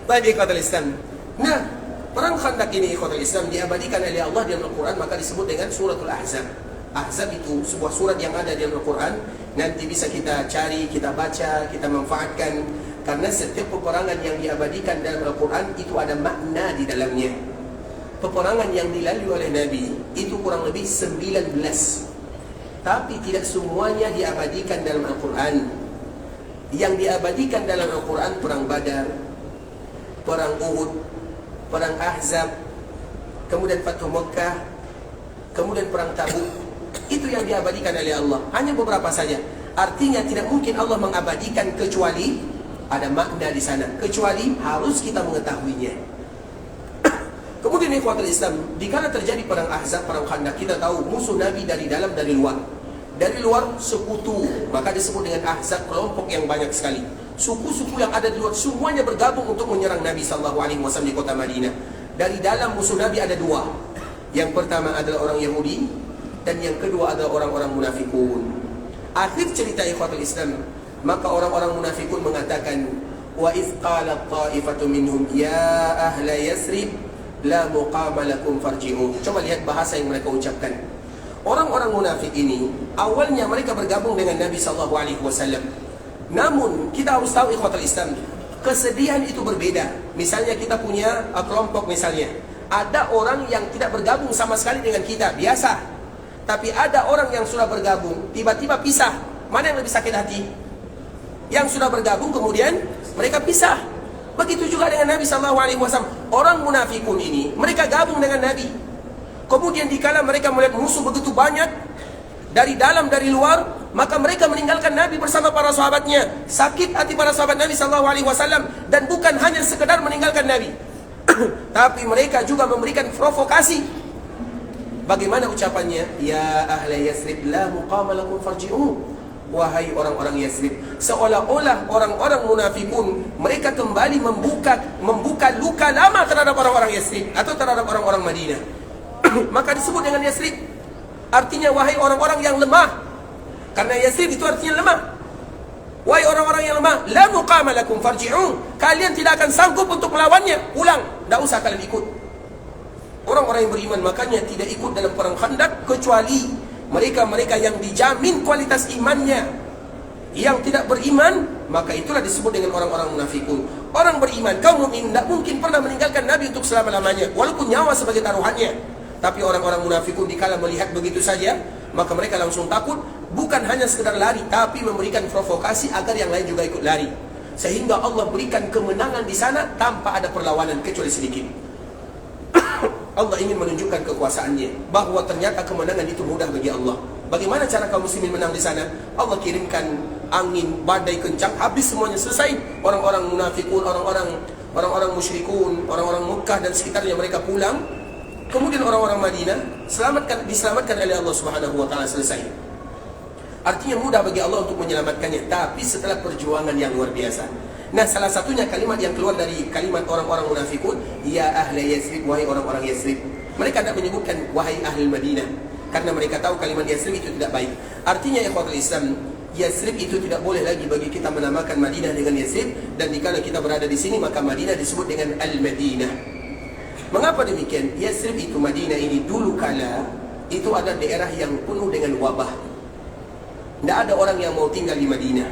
Baik ikhwatul Islam. Nah, perang Khandaq ini ikhwatul Islam diabadikan oleh Allah di Al-Quran, maka disebut dengan suratul Ahzab. Ahzab itu sebuah surat yang ada di Al-Quran. Nanti bisa kita cari, kita baca, kita manfaatkan. Karena setiap peperangan yang diabadikan dalam Al-Quran itu ada makna di dalamnya. Peperangan yang dilalui oleh Nabi itu kurang lebih 19. Tapi tidak semuanya diabadikan dalam Al-Quran. Yang diabadikan dalam Al-Quran perang Badar, perang Uhud, perang Ahzab, kemudian Fathu Makkah, kemudian perang Tabuk. Itu yang diabadikan oleh Allah. Hanya beberapa saja. Artinya tidak mungkin Allah mengabadikan kecuali ada makna di sana, kecuali harus kita mengetahuinya. Kemudian ikhwatul Islam, dikala terjadi perang Ahzab, perang Khandaq, kita tahu musuh Nabi dari dalam, dari luar. Dari luar sekutu, maka disebut dengan Ahzab, kelompok yang banyak sekali. Suku-suku yang ada di luar semuanya bergabung untuk menyerang Nabi SAW di kota Madinah. Dari dalam musuh Nabi ada dua. Yang pertama adalah orang Yahudi, dan yang kedua adalah orang-orang munafikun. Akhir cerita ikhwatul Islam, maka orang-orang munafikun mengatakan, wa idh qalat ta'ifatu minhum ya ahla Yathrib la muqama lakum farji'u. Coba lihat bahasa yang mereka ucapkan. Orang-orang munafik ini awalnya mereka bergabung dengan Nabi SAW. Namun kita harus tahu ikhwatul Islam, kesedihan itu berbeda. Misalnya kita punya kelompok, misalnya ada orang yang tidak bergabung sama sekali dengan kita, biasa. Tapi ada orang yang sudah bergabung, tiba-tiba pisah. Mana yang lebih sakit hati? Yang sudah bergabung kemudian mereka pisah. Begitu juga dengan Nabi SAW. Orang munafikun ini mereka gabung dengan Nabi. Kemudian dikala mereka melihat musuh begitu banyak dari dalam dari luar, maka mereka meninggalkan Nabi bersama para sahabatnya. Sakit hati para sahabat Nabi SAW. Dan bukan hanya sekedar meninggalkan Nabi, tapi mereka juga memberikan provokasi. Bagaimana ucapannya? Ya ahla Yathrib la muqama lakum farji'u. Wahai orang-orang Yathrib, seolah-olah orang-orang munafikun mereka kembali membuka luka lama terhadap orang-orang Yathrib atau terhadap orang-orang Madinah. Maka disebut dengan Yathrib. Artinya wahai orang-orang yang lemah. Karena Yathrib itu artinya lemah. Wahai orang-orang yang lemah, la muqama lakum farji'un. Kalian tidak akan sanggup untuk melawannya. Pulang, tidak usah kalian ikut. Orang-orang yang beriman makanya tidak ikut dalam perang Khandaq kecuali mereka-mereka yang dijamin kualitas imannya. Yang tidak beriman, maka itulah disebut dengan orang-orang munafikun. Orang beriman, kaum mukmin tidak mungkin pernah meninggalkan Nabi untuk selama-lamanya, walaupun nyawa sebagai taruhannya. Tapi orang-orang munafikun dikala melihat begitu saja, maka mereka langsung takut. Bukan hanya sekedar lari, tapi memberikan provokasi agar yang lain juga ikut lari. Sehingga Allah berikan kemenangan di sana tanpa ada perlawanan kecuali sedikit. Allah ingin menunjukkan kekuasaannya, bahwa ternyata kemenangan itu mudah bagi Allah. Bagaimana cara kaum muslimin menang di sana? Allah kirimkan angin, badai kencang, habis semuanya, selesai. Orang-orang munafikun, orang-orang musyrikun, orang-orang Mekah dan sekitarnya mereka pulang. Kemudian orang-orang Madinah diselamatkan oleh Allah Subhanahu wa taala, selesai. Artinya mudah bagi Allah untuk menyelamatkannya, tapi setelah perjuangan yang luar biasa. Nah, salah satunya kalimat yang keluar dari kalimat orang-orang munafikun, ya ahli Yathrib, wahai orang-orang Yathrib. Mereka tidak menyebutkan wahai ahli Madinah, karena mereka tahu kalimat Yathrib itu tidak baik. Artinya ikhwatul Islam, Yathrib itu tidak boleh lagi bagi kita menamakan Madinah dengan Yathrib. Dan jika kita berada di sini, maka Madinah disebut dengan Al-Madinah. Mengapa demikian? Yathrib itu, Madinah ini dulu kala itu ada daerah yang penuh dengan wabah. Tidak ada orang yang mau tinggal di Madinah.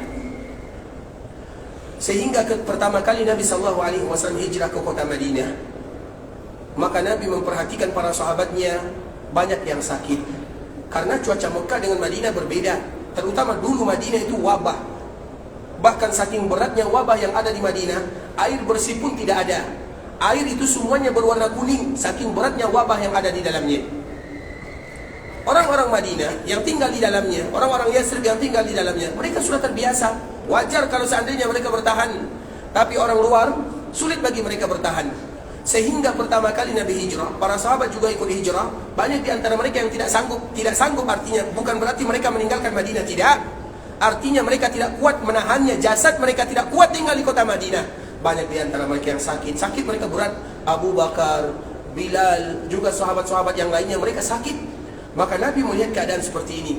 Sehingga pertama kali Nabi SAW hijrah ke kota Madinah, maka Nabi memperhatikan para sahabatnya, banyak yang sakit. Karena cuaca Mekah dengan Madinah berbeda. Terutama dulu Madinah itu wabah. Bahkan saking beratnya wabah yang ada di Madinah, air bersih pun tidak ada. Air itu semuanya berwarna kuning, saking beratnya wabah yang ada di dalamnya. Orang-orang Madinah yang tinggal di dalamnya, orang-orang Yathrib yang tinggal di dalamnya, mereka sudah terbiasa. Wajar kalau seandainya mereka bertahan. Tapi orang luar, sulit bagi mereka bertahan. Sehingga pertama kali Nabi hijrah, para sahabat juga ikut hijrah. Banyak di antara mereka yang tidak sanggup. Tidak sanggup artinya bukan berarti mereka meninggalkan Madinah, tidak. Artinya mereka tidak kuat menahannya. Jasad mereka tidak kuat tinggal di kota Madinah. Banyak di antara mereka yang sakit. Sakit mereka berat. Abu Bakar, Bilal, juga sahabat-sahabat yang lainnya, mereka sakit. Maka Nabi melihat keadaan seperti ini.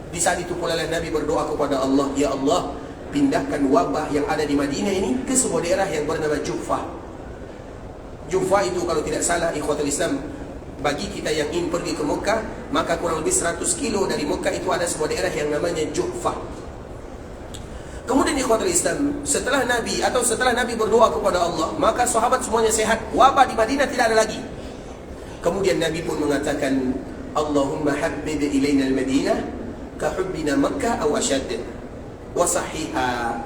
Di saat itu pula Nabi berdoa kepada Allah, ya Allah, pindahkan wabah yang ada di Madinah ini ke sebuah daerah yang bernama Juhfah. Juhfah itu kalau tidak salah ikhwatul Islam, bagi kita yang ingin pergi ke Mekah, maka kurang lebih 100 kilo dari Mekah itu ada sebuah daerah yang namanya Juhfah. Kemudian ikhwatul Islam, setelah Nabi berdoa kepada Allah, maka sahabat semuanya sehat. Wabah di Madinah tidak ada lagi. Kemudian Nabi pun mengatakan, Allahumma habbib ilayna al-Madinah ka hubbina Makkah aw ashad wa sahiha.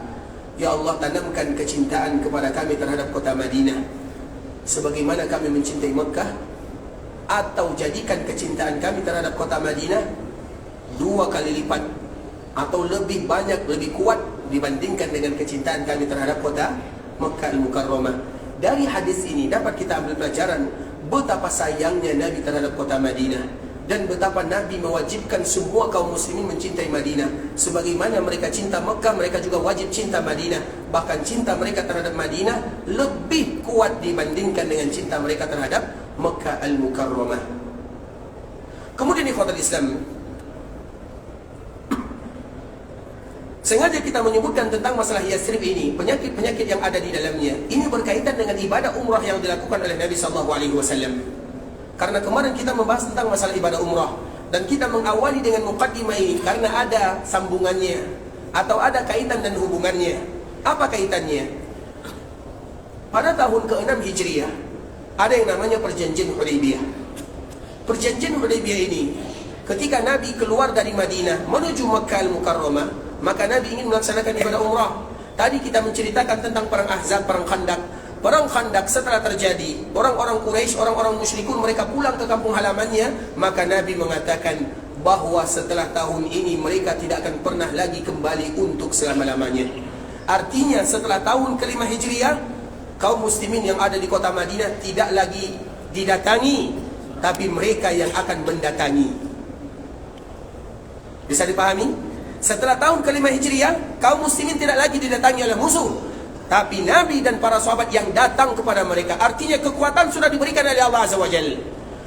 Ya Allah, tanamkan kecintaan kepada kami terhadap kota Madinah sebagaimana kami mencintai Makkah, atau jadikan kecintaan kami terhadap kota Madinah 2 kali lipat atau lebih banyak, lebih kuat dibandingkan dengan kecintaan kami terhadap kota Makkah al-Mukarramah. Dari hadis ini dapat kita ambil pelajaran betapa sayangnya Nabi terhadap kota Madinah, dan betapa Nabi mewajibkan semua kaum muslimin mencintai Madinah. Sebagaimana mereka cinta Mekah, mereka juga wajib cinta Madinah. Bahkan cinta mereka terhadap Madinah lebih kuat dibandingkan dengan cinta mereka terhadap Mekah al-Mukarramah. Kemudian ikhwatul Islam, sengaja kita menyebutkan tentang masalah Yathrib ini, penyakit-penyakit yang ada di dalamnya. Ini berkaitan dengan ibadah umrah yang dilakukan oleh Nabi SAW. Karena kemarin kita membahas tentang masalah ibadah umrah, dan kita mengawali dengan muqaddimah ini karena ada sambungannya atau ada kaitan dan hubungannya. Apa kaitannya? Pada tahun ke-6 Hijriah ada yang namanya perjanjian Hudaybiyah. Perjanjian Hudaybiyah ini, ketika Nabi keluar dari Madinah menuju Makkah al-Mukarramah, maka Nabi ingin melaksanakan ibadah umrah. Tadi kita menceritakan tentang perang Ahzab, perang Khandaq. Perang Khandaq setelah terjadi, orang-orang Quraisy, orang-orang musyrikun, mereka pulang ke kampung halamannya. Maka Nabi mengatakan bahwa setelah tahun ini mereka tidak akan pernah lagi kembali untuk selama-lamanya. Artinya setelah tahun ke-5 Hijriah, kaum muslimin yang ada di kota Madinah tidak lagi didatangi, tapi mereka yang akan mendatangi. Bisa dipahami? Setelah tahun ke-5 Hijriah, kaum muslimin tidak lagi didatangi oleh musuh, tapi Nabi dan para sahabat yang datang kepada mereka. Artinya kekuatan sudah diberikan oleh Allah Azza wa Jalla.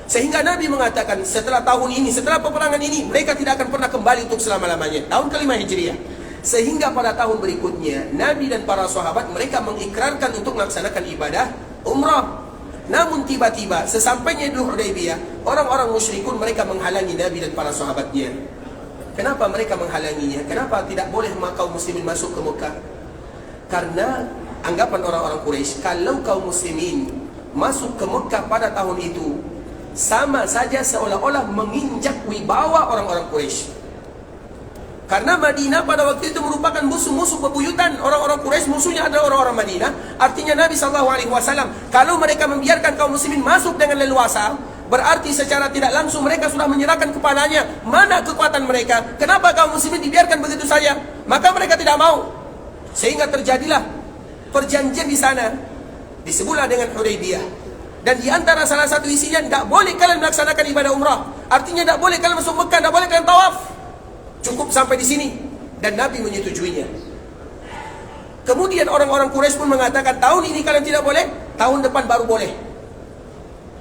Sehingga Nabi mengatakan setelah tahun ini, setelah peperangan ini, mereka tidak akan pernah kembali untuk selama-lamanya. Tahun ke-5 Hijriah. Sehingga pada tahun berikutnya Nabi dan para sahabat mereka mengikrarkan untuk melaksanakan ibadah umrah. Namun tiba-tiba sesampainya di Hudaybiyah, orang-orang musyrikun mereka menghalangi Nabi dan para sahabatnya. Kenapa mereka menghalanginya? Kenapa tidak boleh kaum muslimin masuk ke Mekah? Karena anggapan orang-orang Quraisy, kalau kaum muslimin masuk ke Mekah pada tahun itu, sama saja seolah-olah menginjak wibawa orang-orang Quraisy. Karena Madinah pada waktu itu merupakan musuh-musuh bebuyutan. Orang-orang Quraisy musuhnya adalah orang-orang Madinah. Artinya Nabi SAW, kalau mereka membiarkan kaum muslimin masuk dengan leluasa, berarti secara tidak langsung mereka sudah menyerahkan kepadanya. Mana kekuatan mereka? Kenapa kaum muslimin dibiarkan begitu saja? Maka mereka tidak mau. Sehingga terjadilah perjanjian di sana, disebutlah dengan Hudaybiyah. Dan di antara salah satu isinya, tidak boleh kalian melaksanakan ibadah umrah. Artinya tidak boleh kalian masuk Mekah, tidak boleh kalian tawaf. Cukup sampai di sini. Dan Nabi menyetujuinya. Kemudian orang-orang Quraisy pun mengatakan, tahun ini kalian tidak boleh, tahun depan baru boleh.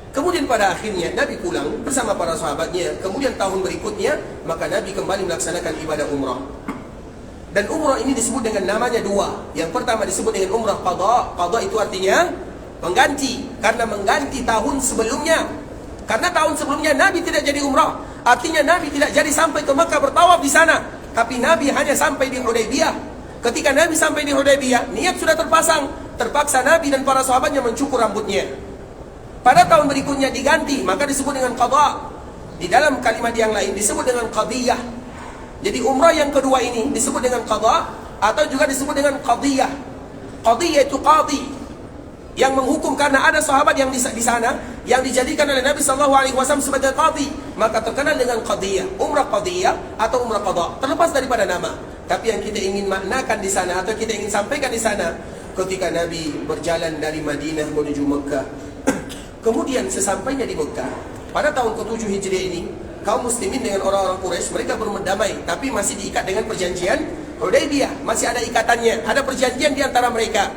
Kemudian pada akhirnya Nabi pulang bersama para sahabatnya. Kemudian tahun berikutnya, maka Nabi kembali melaksanakan ibadah umrah. Dan umrah ini disebut dengan namanya dua. Yang pertama disebut dengan umrah qadha. Qadha itu artinya mengganti, karena mengganti tahun sebelumnya. Karena tahun sebelumnya Nabi tidak jadi umrah, artinya Nabi tidak jadi sampai ke Mekah bertawaf di sana, tapi Nabi hanya sampai di Hudaybiyah. Ketika Nabi sampai di Hudaybiyah, niat sudah terpasang. Terpaksa Nabi dan para sahabatnya mencukur rambutnya. Pada tahun berikutnya diganti, maka disebut dengan qadha. Di dalam kalimat yang lain disebut dengan qadiyah. Jadi umrah yang kedua ini disebut dengan qadha, atau juga disebut dengan qadiyah. Qadiyah itu qadhi, yang menghukum, karena ada sahabat yang di sana yang dijadikan oleh Nabi SAW sebagai qadhi, maka terkenal dengan qadiyah, umrah qadiyah atau umrah qadha, terlepas daripada nama. Tapi yang kita ingin maknakan di sana atau kita ingin sampaikan di sana, ketika Nabi berjalan dari Madinah menuju Mekah, kemudian sesampainya di Mekah pada tahun ke-7 Hijriah ini, kaum muslimin dengan orang-orang Quraisy mereka berdamai, tapi masih diikat dengan perjanjian Hudaybiyah, masih ada ikatannya, ada perjanjian di antara mereka.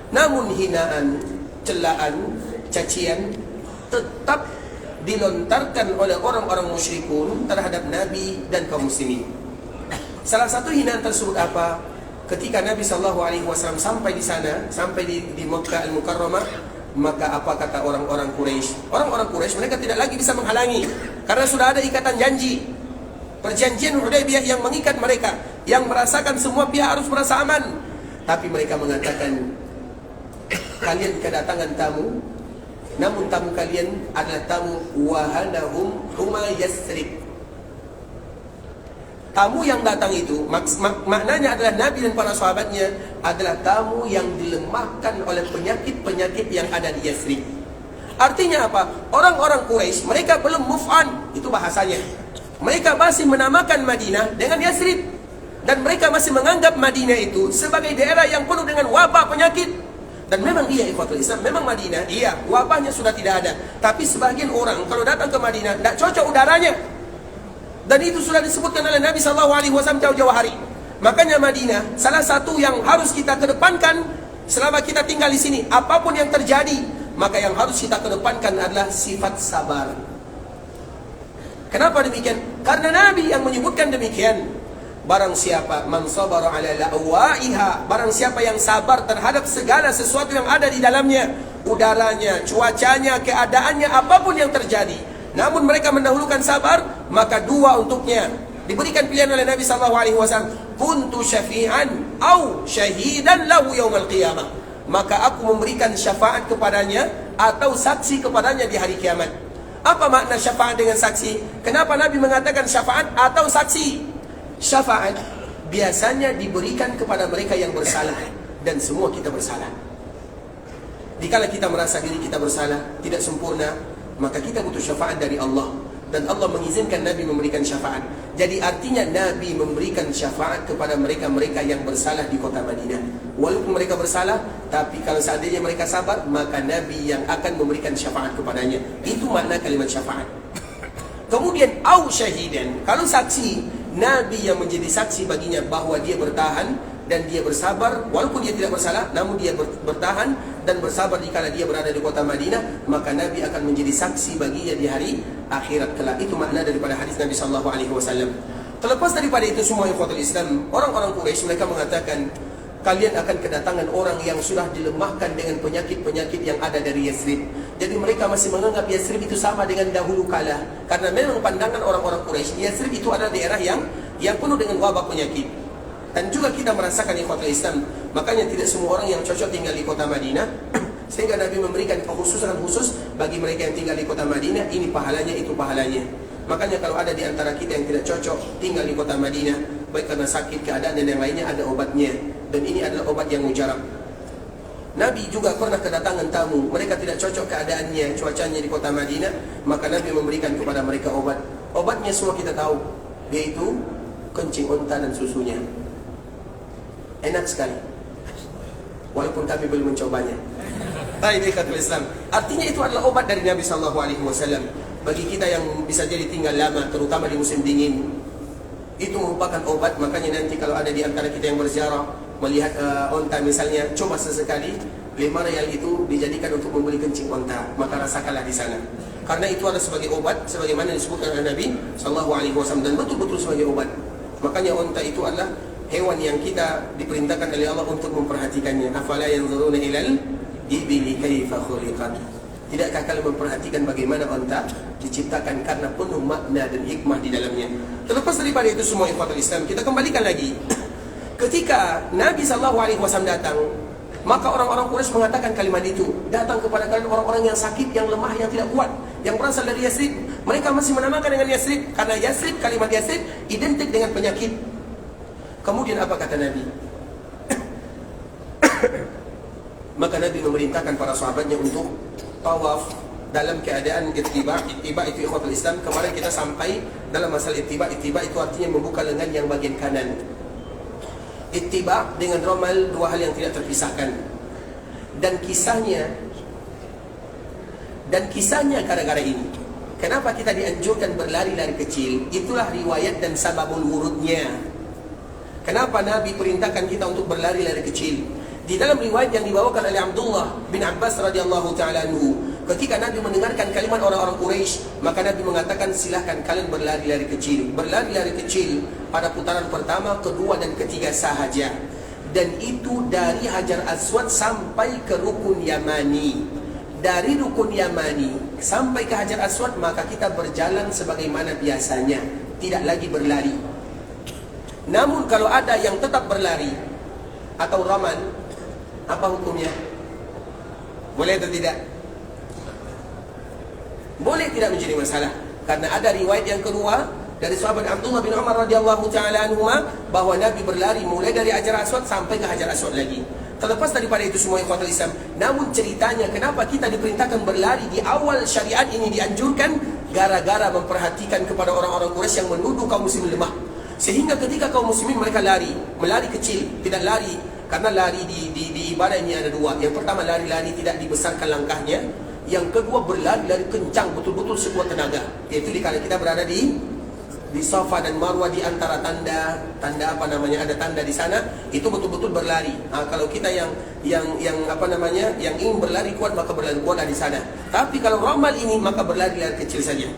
Namun hinaan, celaan, cacian tetap dilontarkan oleh orang-orang musyrikun terhadap Nabi dan kaum muslimin. Salah satu hinaan tersebut apa? Ketika Nabi SAW sampai di sana, sampai di Makkah Al-Mukarramah, maka apa kata orang-orang Quraisy? Orang-orang Quraisy mereka tidak lagi bisa menghalangi, karena sudah ada ikatan janji, perjanjian Hudaybiyah yang mengikat mereka, yang merasakan semua pihak harus merasa aman. Tapi mereka mengatakan, kalian kedatangan tamu, namun tamu kalian adalah tamu wahanahum huma Yasrib. Tamu yang datang itu maknanya adalah Nabi dan para sahabatnya adalah tamu yang dilemahkan oleh penyakit-penyakit yang ada di Yasrib. Artinya apa? Orang-orang Quraisy mereka belum move on, itu bahasanya. Mereka masih menamakan Madinah dengan Yasrib, dan mereka masih menganggap Madinah itu sebagai daerah yang penuh dengan wabah penyakit. Dan memang iya ikhwatul Islam, memang Madinah, iya wabahnya sudah tidak ada. Tapi sebagian orang kalau datang ke Madinah tidak cocok udaranya. Dan itu sudah disebutkan oleh Nabi SAW jauh-jauh hari. Makanya Madinah salah satu yang harus kita kedepankan selama kita tinggal di sini. Apapun yang terjadi, maka yang harus kita kedepankan adalah sifat sabar. Kenapa demikian? Karena Nabi yang menyebutkan demikian. Barang siapa man sabara ala la'waiha, barang siapa yang sabar terhadap segala sesuatu yang ada di dalamnya, udaranya, cuacanya, keadaannya, apapun yang terjadi, namun mereka mendahulukan sabar, maka dua untuknya. Diberikan pilihan oleh Nabi SAW, kuntu syafi'an au syahidan lahu yaumal qiyamah, maka aku memberikan syafaat kepadanya atau saksi kepadanya di hari kiamat. Apa makna syafaat dengan saksi? Kenapa Nabi mengatakan syafaat atau saksi? Syafaat biasanya diberikan kepada mereka yang bersalah, dan semua kita bersalah. Dikala kita merasa diri kita bersalah, tidak sempurna, maka kita butuh syafaat dari Allah, dan Allah mengizinkan Nabi memberikan syafaat. Jadi artinya Nabi memberikan syafaat kepada mereka-mereka yang bersalah di kota Madinah. Walaupun mereka bersalah, tapi kalau seandainya mereka sabar, maka Nabi yang akan memberikan syafaat kepadanya. Itu makna kalimat syafaat. Kemudian au syahidan, kalau saksi, Nabi yang menjadi saksi baginya bahwa dia bertahan dan dia bersabar walaupun dia tidak bersalah, namun dia bertahan dan bersabar dikala dia berada di kota Madinah, maka Nabi akan menjadi saksi baginya di hari akhirat kelak. Itu makna daripada hadis Nabi SAW. Terlepas daripada itu semua ikhwatul Islam, orang-orang Quraisy mereka mengatakan, kalian akan kedatangan orang yang sudah dilemahkan dengan penyakit-penyakit yang ada dari Yathrib. Jadi mereka masih menganggap Yathrib itu sama dengan dahulu kala. Karena memang pandangan orang-orang Quraisy, Yathrib itu adalah daerah yang penuh dengan wabak penyakit. Dan juga kita merasakan ikhwatul Islam, makanya tidak semua orang yang cocok tinggal di kota Madinah. Sehingga Nabi memberikan kekhususan khusus bagi mereka yang tinggal di kota Madinah, ini pahalanya, itu pahalanya. Makanya kalau ada di antara kita yang tidak cocok tinggal di kota Madinah, baik karena sakit, keadaan dan yang lainnya, ada obatnya. Dan ini adalah obat yang mujarab. Nabi juga pernah kedatangan tamu, mereka tidak cocok keadaannya, cuacanya di kota Madinah, maka Nabi memberikan kepada mereka obat. Obatnya semua kita tahu, yaitu kencing unta dan susunya. Enak sekali, walaupun kami belum mencobanya. Baik, ikhwatul Islam, artinya itu adalah obat dari Nabi SAW. Bagi kita yang bisa jadi tinggal lama, terutama di musim dingin, itu merupakan obat. Makanya nanti kalau ada di antara kita yang berziarah melihat onta misalnya, coba sesekali 5 rial itu dijadikan untuk membeli kencing onta, maka rasakanlah di sana. Karena itu adalah sebagai obat, sebagaimana disebutkan oleh Nabi SAW, dan betul-betul sebagai obat. Makanya onta itu adalah hewan yang kita diperintahkan oleh Allah untuk memperhatikannya. Afala yanzuruna ilal ibili kaifa khuliqat. Tidakkah kalian memperhatikan bagaimana onta diciptakan, karena penuh makna dan hikmah di dalamnya. Terlepas daripada itu semua ikhwatul Islam, kita kembalikan lagi. Ketika Nabi SAW datang, maka orang-orang Quraisy mengatakan kalimat itu. Datang kepada kalian orang-orang yang sakit, yang lemah, yang tidak kuat, yang berasal dari Yathrib. Mereka masih menamakan dengan Yathrib, karena Yathrib, kalimat Yathrib identik dengan penyakit. Kemudian apa kata Nabi? Maka Nabi memerintahkan para sahabatnya untuk tawaf dalam keadaan ittiba. Ittiba itu ikhwatul Islam, kemarin kita sampai dalam masalah ittiba. Ittiba itu artinya membuka lengan yang bagian kanan. Ittiba dengan ramal, dua hal yang tidak terpisahkan. Dan kisahnya gara-gara ini. Kenapa kita dianjurkan berlari-lari kecil? Itulah riwayat dan sababul wurudnya. Kenapa Nabi perintahkan kita untuk berlari-lari kecil? Di dalam riwayat yang dibawakan oleh Abdullah bin Abbas radhiyallahu taala anhu, ketika Nabi mendengarkan kalimat orang-orang Quraisy, maka Nabi mengatakan, silahkan kalian berlari-lari kecil. Berlari-lari kecil pada putaran pertama, kedua dan ketiga sahaja. Dan itu dari Hajar Aswad sampai ke Rukun Yamani. Dari Rukun Yamani sampai ke Hajar Aswad, maka kita berjalan sebagaimana biasanya, tidak lagi berlari. Namun kalau ada yang tetap berlari atau ramal, apa hukumnya? Boleh atau tidak? Boleh, tidak menjadi masalah. Karena ada riwayat yang kedua dari sahabat Abdullah bin Umar radhiyallahu taala anhuma, bahwa Nabi berlari mulai dari Hajar Aswad sampai ke Hajar Aswad lagi. Terlepas daripada itu semua ikhwatul Islam, namun ceritanya kenapa kita diperintahkan berlari di awal syariat ini dianjurkan, gara-gara memperhatikan kepada orang-orang Quraisy yang menuduh kaum muslimin lemah. Sehingga ketika kaum muslimin mereka melari kecil, tidak lari. Karena lari di ibadah ini ada dua. Yang pertama, lari-lari tidak dibesarkan langkahnya. Yang kedua, berlari-lari kencang, betul-betul sekuat tenaga. Yaitu dikala kita berada di Safa dan Marwah, di antara tanda apa namanya, ada tanda di sana, itu betul-betul berlari. Kalau kita yang ingin berlari kuat, maka berlari kuat di sana. Tapi kalau ramal ini, maka berlari-lari kecil saja.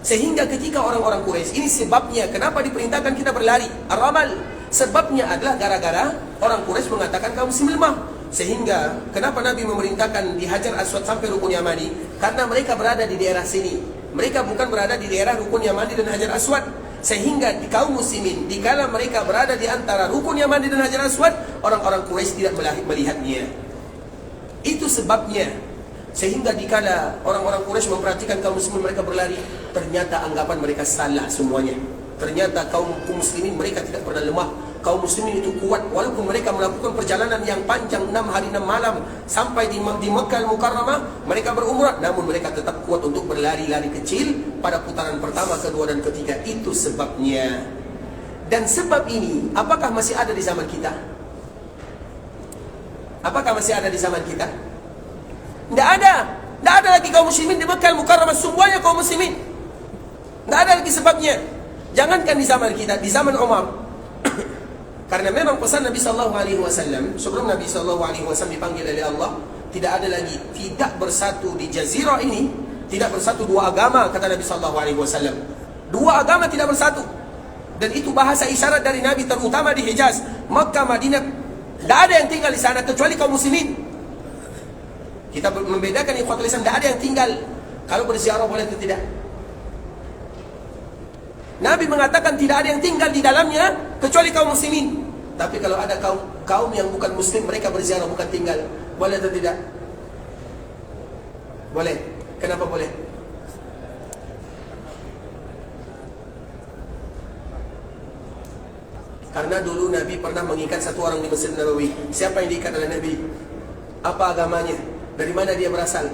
Sehingga ketika orang-orang Quraisy, ini sebabnya kenapa diperintahkan kita berlari ramal. Sebabnya adalah gara-gara orang Quraisy mengatakan kaum muslim lemah. Sehingga kenapa Nabi memerintahkan di Hajar Aswad sampai Rukun Yamani? Karena mereka berada di daerah sini. Mereka bukan berada di daerah Rukun Yamani dan Hajar Aswad. Sehingga di kaum muslimin, dikala mereka berada di antara Rukun Yamani dan Hajar Aswad, orang-orang Quraisy tidak melihatnya. Itu sebabnya. Sehingga dikala orang-orang Quraisy memperhatikan kaum muslimin mereka berlari, ternyata anggapan mereka salah semuanya. Ternyata kaum muslimin mereka tidak pernah lemah. Kaum muslimin itu kuat, walaupun mereka melakukan perjalanan yang panjang 6 hari 6 malam sampai di Makkah Al-Mukarramah, mereka berumrah, namun mereka tetap kuat untuk berlari-lari kecil pada putaran pertama, kedua dan ketiga. Itu sebabnya. Dan sebab ini apakah masih ada di zaman kita? Apakah masih ada di zaman kita? Tidak ada. Tidak ada lagi kaum muslimin di Makkah Al-Mukarramah, semuanya kaum muslimin. Tidak ada lagi sebabnya. Jangankan di zaman kita, di zaman Umar. Karena memang pesan Nabi SAW, sebelum Nabi SAW dipanggil oleh Allah, tidak ada lagi, tidak bersatu di jazirah ini, tidak bersatu dua agama, kata Nabi SAW. Dua agama tidak bersatu. Dan itu bahasa isyarat dari Nabi, terutama di Hijaz, Makkah, Madinah. Tidak ada yang tinggal di sana kecuali kaum muslimin. Kita membedakan ikhwatul Islam, tidak ada yang tinggal. Kalau berziarah boleh atau tidak? Nabi mengatakan tidak ada yang tinggal di dalamnya kecuali kaum muslimin. Tapi kalau ada kaum yang bukan muslim, mereka berziarah bukan tinggal, boleh atau tidak? Boleh. Kenapa boleh? Karena dulu Nabi pernah mengikat satu orang di Masjid Nabawi. Siapa yang diikat oleh Nabi? Apa agamanya? Dari mana dia berasal?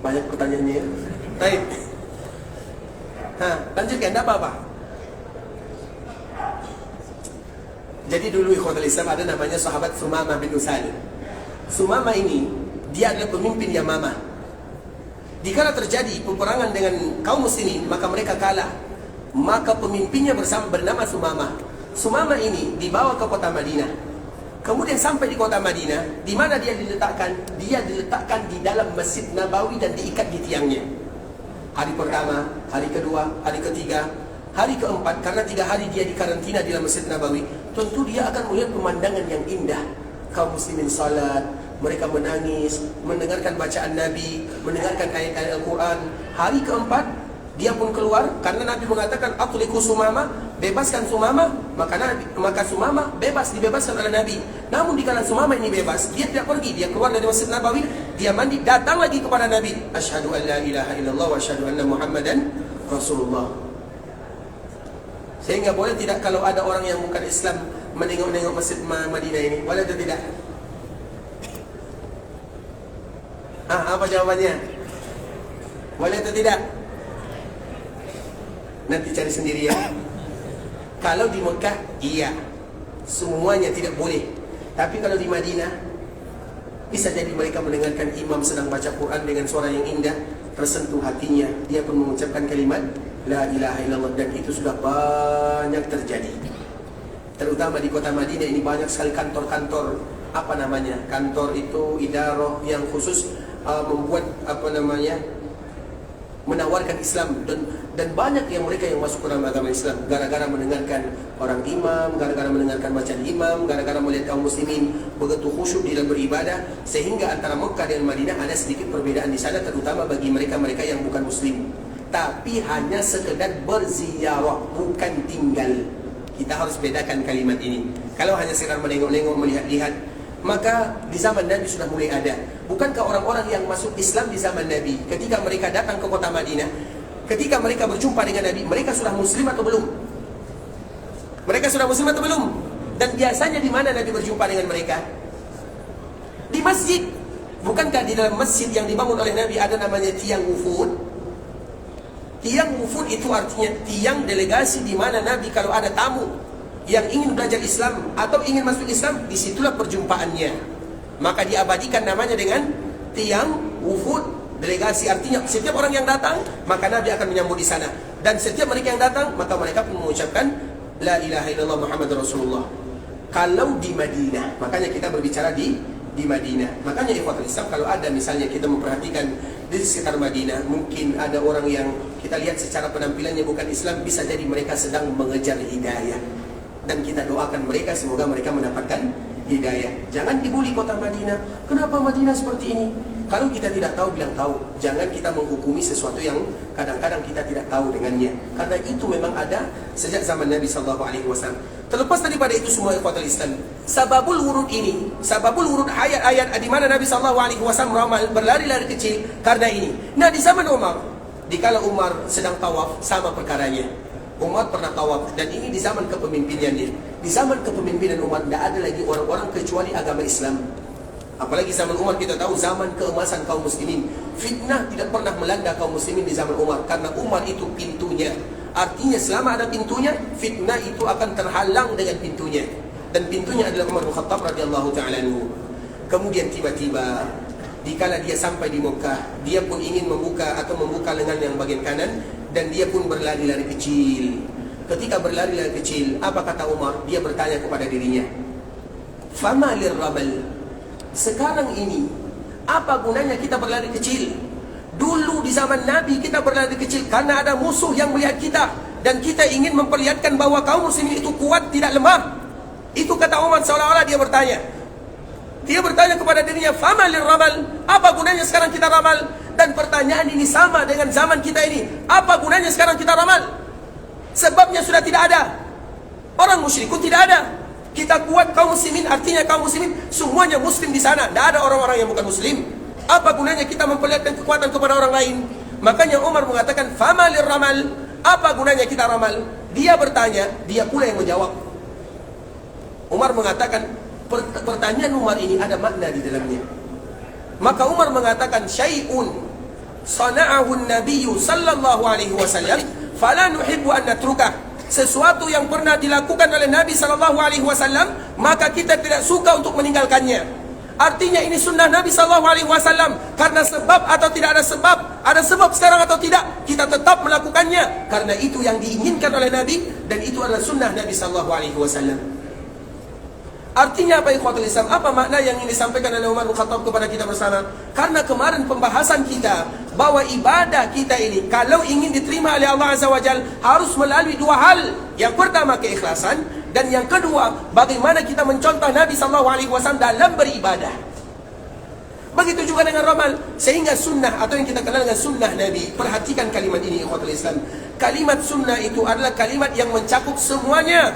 Banyak pertanyaannya. Baik. Lanjutkan, tidak apa-apa. Jadi dulu ikhwatul Islam ada namanya sahabat Sumamah bin Usal. Sumamah ini, dia adalah pemimpin Yamamah. Dikala terjadi peperangan dengan kaum muslimin, maka mereka kalah. Maka pemimpinnya bernama Sumamah. Sumamah ini dibawa ke kota Madinah. Kemudian sampai di kota Madinah, di mana dia diletakkan? Dia diletakkan di dalam Masjid Nabawi dan diikat di tiangnya. Hari pertama, hari kedua, hari ketiga, hari keempat, karena 3 hari dia dikarantina di dalam Masjid Nabawi. Tentu dia akan melihat pemandangan yang indah. Kaum muslimin salat, mereka menangis, mendengarkan bacaan Nabi, mendengarkan ayat-ayat Al-Quran. Hari keempat, dia pun keluar, karena Nabi mengatakan atliqu Sumamah, bebaskan Sumamah, maka Sumamah dibebaskan oleh Nabi. Namun dikala Sumamah ini bebas, dia tidak pergi, dia keluar dari Masjid Nabawi, dia mandi, datang lagi kepada Nabi, asyhadu an la ilaha illallah wa asyhadu anna Muhammadan Rasulullah. Sehingga boleh tidak kalau ada orang yang bukan Islam menengok-nengok Masjid Madinah ini, boleh atau tidak? Apa jawabannya? Boleh atau tidak? Nanti cari sendiri ya. Kalau di Mekah, iya, semuanya tidak boleh. Tapi kalau di Madinah, bisa jadi mereka mendengarkan imam sedang baca Quran dengan suara yang indah, tersentuh hatinya, dia pun mengucapkan kalimat La ilaha illallah. Dan itu sudah banyak terjadi. Terutama di kota Madinah ini banyak sekali kantor-kantor, apa namanya, kantor itu idarah yang khusus membuat menawarkan Islam, dan banyak yang mereka yang masuk ke dalam agama Islam gara-gara mendengarkan orang imam, gara-gara mendengarkan bacaan imam, gara-gara melihat kaum muslimin begitu khusyuk di dalam beribadah, sehingga antara Mekah dan Madinah ada sedikit perbedaan di sana, terutama bagi mereka-mereka yang bukan muslim. Tapi hanya sekedar berziarah, bukan tinggal. Kita harus bedakan kalimat ini. Kalau hanya sekedar menengok-nengok, melihat-lihat, maka di zaman Nabi sudah mulai ada. Bukankah orang-orang yang masuk Islam di zaman Nabi, ketika mereka datang ke kota Madinah, ketika mereka berjumpa dengan Nabi, mereka sudah muslim atau belum? Mereka sudah muslim atau belum? Dan biasanya di mana Nabi berjumpa dengan mereka? Di masjid. Bukankah di dalam masjid yang dibangun oleh Nabi ada namanya tiang wufud? Tiang wufud itu artinya tiang delegasi, di mana Nabi kalau ada tamu yang ingin belajar Islam atau ingin masuk Islam, disitulah perjumpaannya. Maka diabadikan namanya dengan tiang wufud, delegasi. Artinya setiap orang yang datang, maka Nabi akan menyambut di sana. Dan setiap mereka yang datang, maka mereka pun mengucapkan La ilaha illallah Muhammad Rasulullah. Kalau di Madinah, makanya kita berbicara di Madinah. Makanya ikhwatul Islam, kalau ada misalnya kita memperhatikan di sekitar Madinah, mungkin ada orang yang kita lihat secara penampilannya bukan Islam, bisa jadi mereka sedang mengejar hidayah. Dan kita doakan mereka, semoga mereka mendapatkan hidayah. Jangan dibuli kota Madinah. Kenapa Madinah seperti ini? Kalau kita tidak tahu, bilang tahu. Jangan kita menghukumi sesuatu yang kadang-kadang kita tidak tahu dengannya. Karena itu memang ada sejak zaman Nabi SAW. Terlepas daripada itu semua ikhwatul Islam, sababul wurud ini, sababul wurud ayat-ayat di mana Nabi SAW berlari-lari kecil karena ini. Nah, di zaman Umar, dikala Umar sedang tawaf, sama perkaranya. Umar pernah tawaf, dan ini di zaman kepemimpinannya. Di zaman kepemimpinan Umar tidak ada lagi orang-orang kecuali agama Islam. Apalagi zaman Umar kita tahu zaman keemasan kaum muslimin. Fitnah tidak pernah melanda kaum muslimin di zaman Umar, karena Umar itu pintunya. Artinya selama ada pintunya, fitnah itu akan terhalang dengan pintunya. Dan pintunya adalah Umar bin Khattab radhiyallahu ta'ala anhu. Kemudian tiba-tiba dikala dia sampai di Mekah, dia pun ingin membuka lengan yang bagian kanan, dan dia pun berlari-lari kecil. Ketika berlari-lari kecil, apa kata Umar? Dia bertanya kepada dirinya, Fama lirramal, sekarang ini apa gunanya kita berlari kecil? Dulu di zaman Nabi kita berlari kecil karena ada musuh yang melihat kita. dan kita ingin memperlihatkan bahwa kaum muslimin itu kuat, tidak lemah. Itu kata Umar, seolah-olah dia bertanya. Dia bertanya kepada dirinya, "Famalil ramal?" Apa gunanya sekarang kita ramal? Dan pertanyaan ini sama dengan zaman kita ini. Apa gunanya sekarang kita ramal? Sebabnya sudah tidak ada. Orang musyrikun tidak ada. Kita kuat kaum muslimin, artinya kaum muslimin semuanya muslim di sana. Tidak ada orang-orang yang bukan muslim. Apa gunanya kita memperlihatkan kekuatan kepada orang lain? Makanya Umar mengatakan, "Famalil ramal?" Apa gunanya kita ramal? Dia bertanya, dia pula yang menjawab. Umar mengatakan, pertanyaan Umar ini ada makna di dalamnya. Maka Umar mengatakan, "Syai'un sana'ahu an-nabiy sallallahu alaihi wasallam, fala nuhibbu an natrukah." Sesuatu yang pernah dilakukan oleh Nabi sallallahu alaihi wasallam, maka kita tidak suka untuk meninggalkannya. Artinya ini sunnah Nabi SAW. Karena sebab atau tidak ada sebab, ada sebab sekarang atau tidak, kita tetap melakukannya. Karena itu yang diinginkan oleh Nabi, dan itu adalah sunnah Nabi SAW. Artinya apa ikhwatul Islam? Apa makna yang ingin disampaikan oleh Umar bin Khattab kepada kita bersama? Karena kemarin pembahasan kita bahwa ibadah kita ini kalau ingin diterima oleh Allah Azza wa Jalla harus melalui dua hal. Yang pertama keikhlasan, dan yang kedua bagaimana kita mencontoh Nabi SAW dalam beribadah. Begitu juga dengan ramal. Sehingga sunnah atau yang kita kenal dengan sunnah Nabi. Perhatikan kalimat ini ikhwatul Islam. Kalimat sunnah itu adalah kalimat yang mencakup semuanya.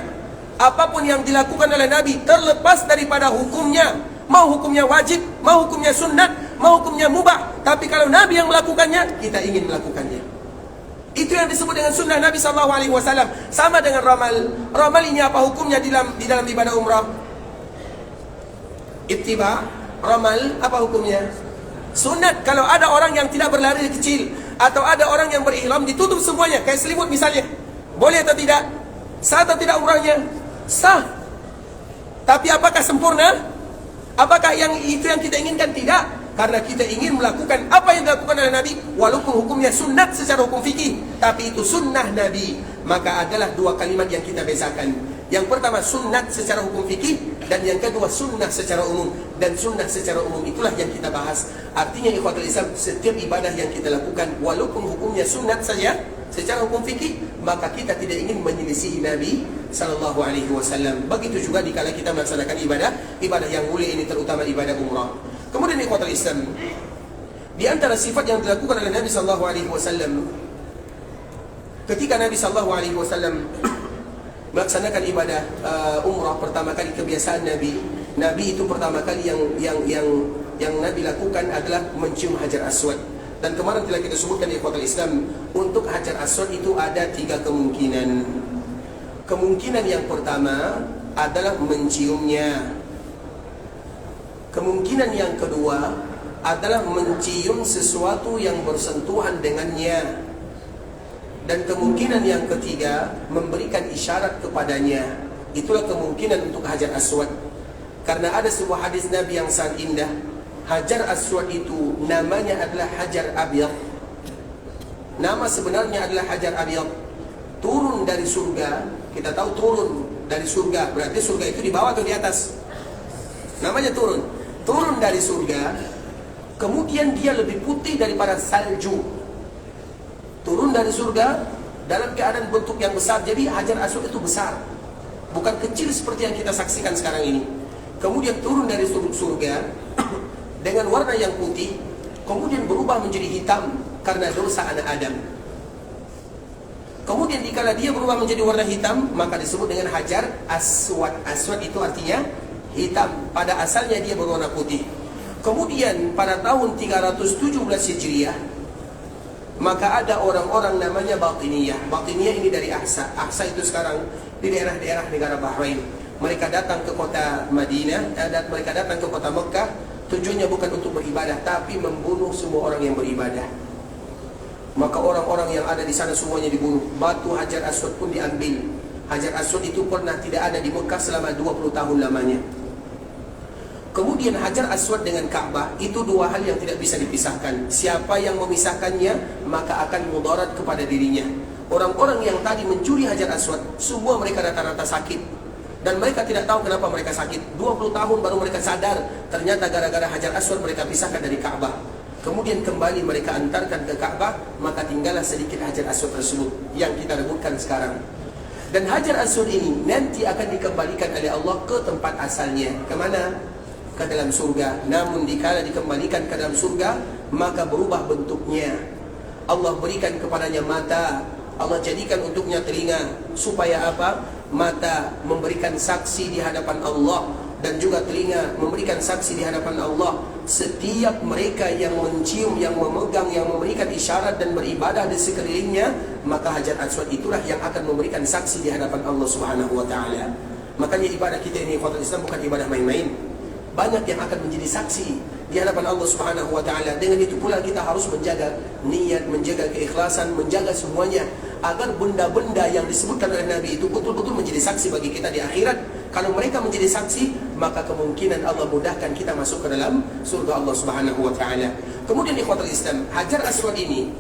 Apapun yang dilakukan oleh Nabi terlepas daripada hukumnya. Mau hukumnya wajib, mau hukumnya sunnat, mau hukumnya mubah. Tapi kalau Nabi yang melakukannya, kita ingin melakukannya. Itu yang disebut dengan sunnah Nabi SAW. Sama dengan ramal. Ramal ini apa hukumnya di dalam ibadah umrah? Ittiba. Ramal apa hukumnya? Sunat. Kalau ada orang yang tidak berlari kecil, atau ada orang yang berihram ditutup semuanya, kayak selimut misalnya, boleh atau tidak? Sah atau tidak umrahnya? Sah. Tapi apakah sempurna? Apakah itu yang kita inginkan? Tidak. Karena kita ingin melakukan apa yang dilakukan oleh Nabi, walaupun hukumnya sunnat secara hukum fikih, tapi itu sunnah Nabi. Maka adalah dua kalimat yang kita bezakan. Yang pertama sunnat secara hukum fikih, dan yang kedua sunnah secara umum. Dan sunnah secara umum itulah yang kita bahas. Artinya ikhwatul Islam, setiap ibadah yang kita lakukan walaupun hukumnya sunnat saja secara hukum fikih, maka kita tidak ingin menyelisihi Nabi sallallahu alaihi wasallam. Begitu juga dikala kita melaksanakan ibadah yang mulia ini, terutama ibadah umrah. Kemudian ikhwatul Islam, di antara sifat yang dilakukan oleh Nabi sallallahu alaihi wasallam ketika Nabi sallallahu alaihi wasallam melaksanakan ibadah umrah, pertama kali kebiasaan Nabi itu pertama kali yang Nabi lakukan adalah mencium Hajar Aswad. Dan kemarin telah kita sebutkan di ikhwatul Islam, untuk Hajar Aswad itu ada 3 kemungkinan. Kemungkinan yang pertama adalah menciumnya. Kemungkinan yang kedua adalah mencium sesuatu yang bersentuhan dengannya. Dan kemungkinan yang ketiga, memberikan isyarat kepadanya. Itulah kemungkinan untuk Hajar Aswad. Karena ada sebuah hadis Nabi yang sangat indah. Hajar Aswad itu namanya adalah Hajar Abyad. Nama sebenarnya adalah Hajar Abyad. Turun dari surga. Kita tahu turun dari surga, berarti surga itu di bawah atau di atas? Namanya turun. Turun dari surga, kemudian dia lebih putih daripada salju. Turun dari surga dalam keadaan bentuk yang besar. Jadi Hajar Aswad itu besar, bukan kecil seperti yang kita saksikan sekarang ini. Kemudian turun dari surga dengan warna yang putih, kemudian berubah menjadi hitam karena dosa anak Adam. Kemudian dikala dia berubah menjadi warna hitam, maka disebut dengan Hajar Aswad. Aswad itu artinya hitam. Pada asalnya dia berwarna putih. Kemudian pada tahun 317 Hijriah, maka ada orang-orang namanya Batiniyah. Batiniyah ini dari Ahsa. Ahsa itu sekarang di daerah-daerah negara Bahrain. Mereka datang ke kota Madinah, mereka datang ke kota Mekah. Tujuannya bukan untuk beribadah, tapi membunuh semua orang yang beribadah. Maka orang-orang yang ada di sana semuanya dibunuh. Batu Hajar Aswad pun diambil. Hajar Aswad itu pernah tidak ada di Mekah selama 20 tahun lamanya. Kemudian Hajar Aswad dengan Ka'bah itu dua hal yang tidak bisa dipisahkan. Siapa yang memisahkannya, maka akan mudarat kepada dirinya. Orang-orang yang tadi mencuri Hajar Aswad, semua mereka rata-rata sakit. Dan mereka tidak tahu kenapa mereka sakit. 20 tahun baru mereka sadar, ternyata gara-gara Hajar Aswad mereka pisahkan dari Ka'bah. kemudian kembali mereka antarkan ke Ka'bah, maka tinggallah sedikit Hajar Aswad tersebut yang kita rebutkan sekarang. Dan Hajar Aswad ini nanti akan dikembalikan oleh Allah ke tempat asalnya. Ke mana? Ke dalam surga. Namun dikala dikembalikan ke dalam surga, maka berubah bentuknya. Allah berikan kepadanya mata, Allah jadikan untuknya telinga. Supaya apa? Mata memberikan saksi di hadapan Allah, dan juga telinga memberikan saksi di hadapan Allah. Setiap mereka yang mencium, yang memegang, yang memberikan isyarat dan beribadah di sekelilingnya, maka Hajar Aswad itulah yang akan memberikan saksi di hadapan Allah Subhanahu wa ta'ala. Makanya ibadah kita ini, ikhwatul Islam, bukan ibadah main-main. Banyak yang akan menjadi saksi di hadapan Allah Subhanahu wa ta'ala. Dengan itu pula kita harus menjaga niat, menjaga keikhlasan, menjaga semuanya, agar benda-benda yang disebutkan oleh Nabi itu betul-betul menjadi saksi bagi kita di akhirat. Kalau mereka menjadi saksi, maka kemungkinan Allah mudahkan kita masuk ke dalam surga Allah Subhanahu wa ta'ala. Kemudian ikhwatul Islam, Hajar Aswad ini,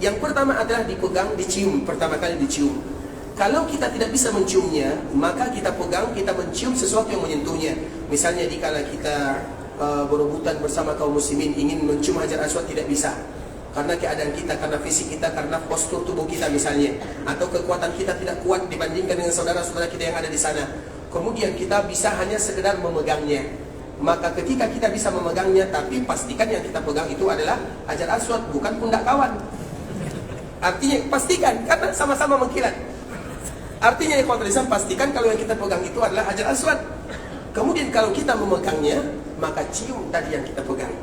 yang pertama adalah dipegang, dicium, pertama kali dicium. Kalau kita tidak bisa menciumnya, maka kita pegang, kita mencium sesuatu yang menyentuhnya. Misalnya dikala kita berebutan bersama kaum muslimin ingin mencium Hajar Aswad, tidak bisa. Karena keadaan kita, karena fisik kita, karena postur tubuh kita misalnya, atau kekuatan kita tidak kuat dibandingkan dengan saudara-saudara kita yang ada di sana. Kemudian kita bisa hanya sekedar memegangnya. Maka ketika kita bisa memegangnya, tapi pastikan yang kita pegang itu adalah Hajar Aswad, bukan pundak kawan. Artinya pastikan, karena sama-sama mengkilat. Artinya ikhwatul Islam, pastikan kalau yang kita pegang itu adalah Hajar Aswad. Kemudian kalau kita memegangnya, maka cium tadi yang kita pegang.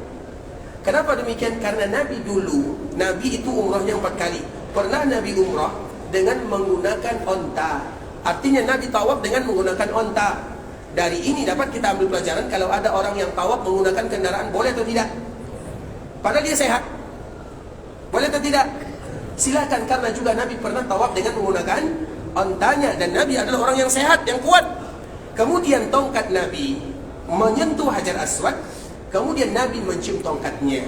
Kenapa demikian? Karena Nabi dulu, Nabi itu umrahnya 4 kali. Pernah Nabi umrah dengan menggunakan onta. Artinya Nabi tawaf dengan menggunakan onta. Dari ini dapat kita ambil pelajaran, kalau ada orang yang tawaf menggunakan kendaraan, boleh atau tidak? Padahal dia sehat, boleh atau tidak? Silakan, karena juga Nabi pernah tawaf dengan menggunakan ontanya, dan Nabi adalah orang yang sehat, yang kuat. Kemudian tongkat Nabi menyentuh Hajar Aswad, kemudian Nabi mencium tongkatnya.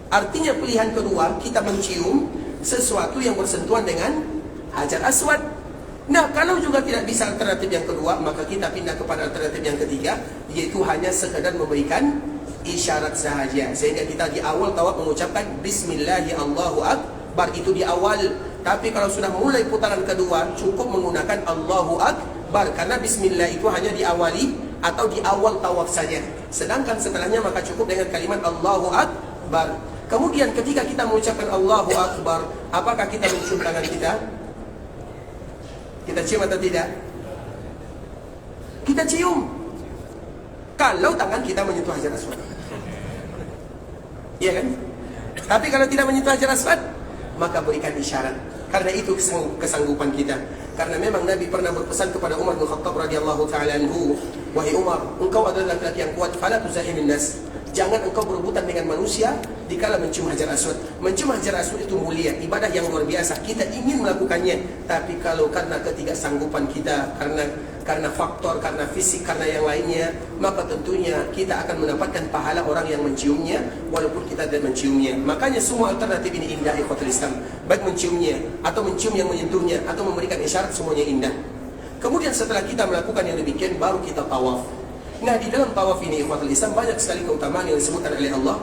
Artinya pilihan kedua, kita mencium sesuatu yang bersentuhan dengan Hajar Aswad. Nah, kalau juga tidak bisa alternatif yang kedua, maka kita pindah kepada alternatif yang ketiga, yaitu hanya sekedar memberikan isyarat sahaja. Sehingga kita di awal tawaf mengucapkan Bismillahi Allahu Akbar, itu di awal. Tapi kalau sudah mulai putaran kedua, cukup menggunakan Allahu Akbar, karena Bismillah itu hanya diawali atau di awal tawaf saja. Sedangkan setelahnya maka cukup dengan kalimat Allahu Akbar. Kemudian ketika kita mengucapkan Allahu Akbar, apakah kita mencium tangan kita? Kita cium atau tidak? Kita cium. Kalau tangan kita menyentuh Hajar Aswad, iya kan? Tapi kalau tidak menyentuh Hajar Aswad, maka berikan isyarat. Karena itu kesanggupan kita. Karena memang Nabi pernah berpesan kepada Umar bin Khattab radhiyallahu ta'ala anhu, wahai Umar, engkau adalah laki-laki yang kuat, fala tuzahimin nas. Jangan engkau berebutan dengan manusia dikala mencium Hajar Aswad. Mencium Hajar Aswad itu mulia, ibadah yang luar biasa. Kita ingin melakukannya, tapi kalau karena ketidaksanggupan kita, karena faktor, karena fisik, karena yang lainnya, maka tentunya kita akan mendapatkan pahala orang yang menciumnya walaupun kita tidak menciumnya. Makanya semua alternatif ini indah ikhwatul Islam. Baik menciumnya, atau mencium yang menyentuhnya, atau memberikan isyarat, semuanya indah. Kemudian setelah kita melakukan yang demikian, baru kita tawaf. Nah, di dalam tawaf ini ikhwatul Islam banyak sekali keutamaan yang disebutkan oleh Allah.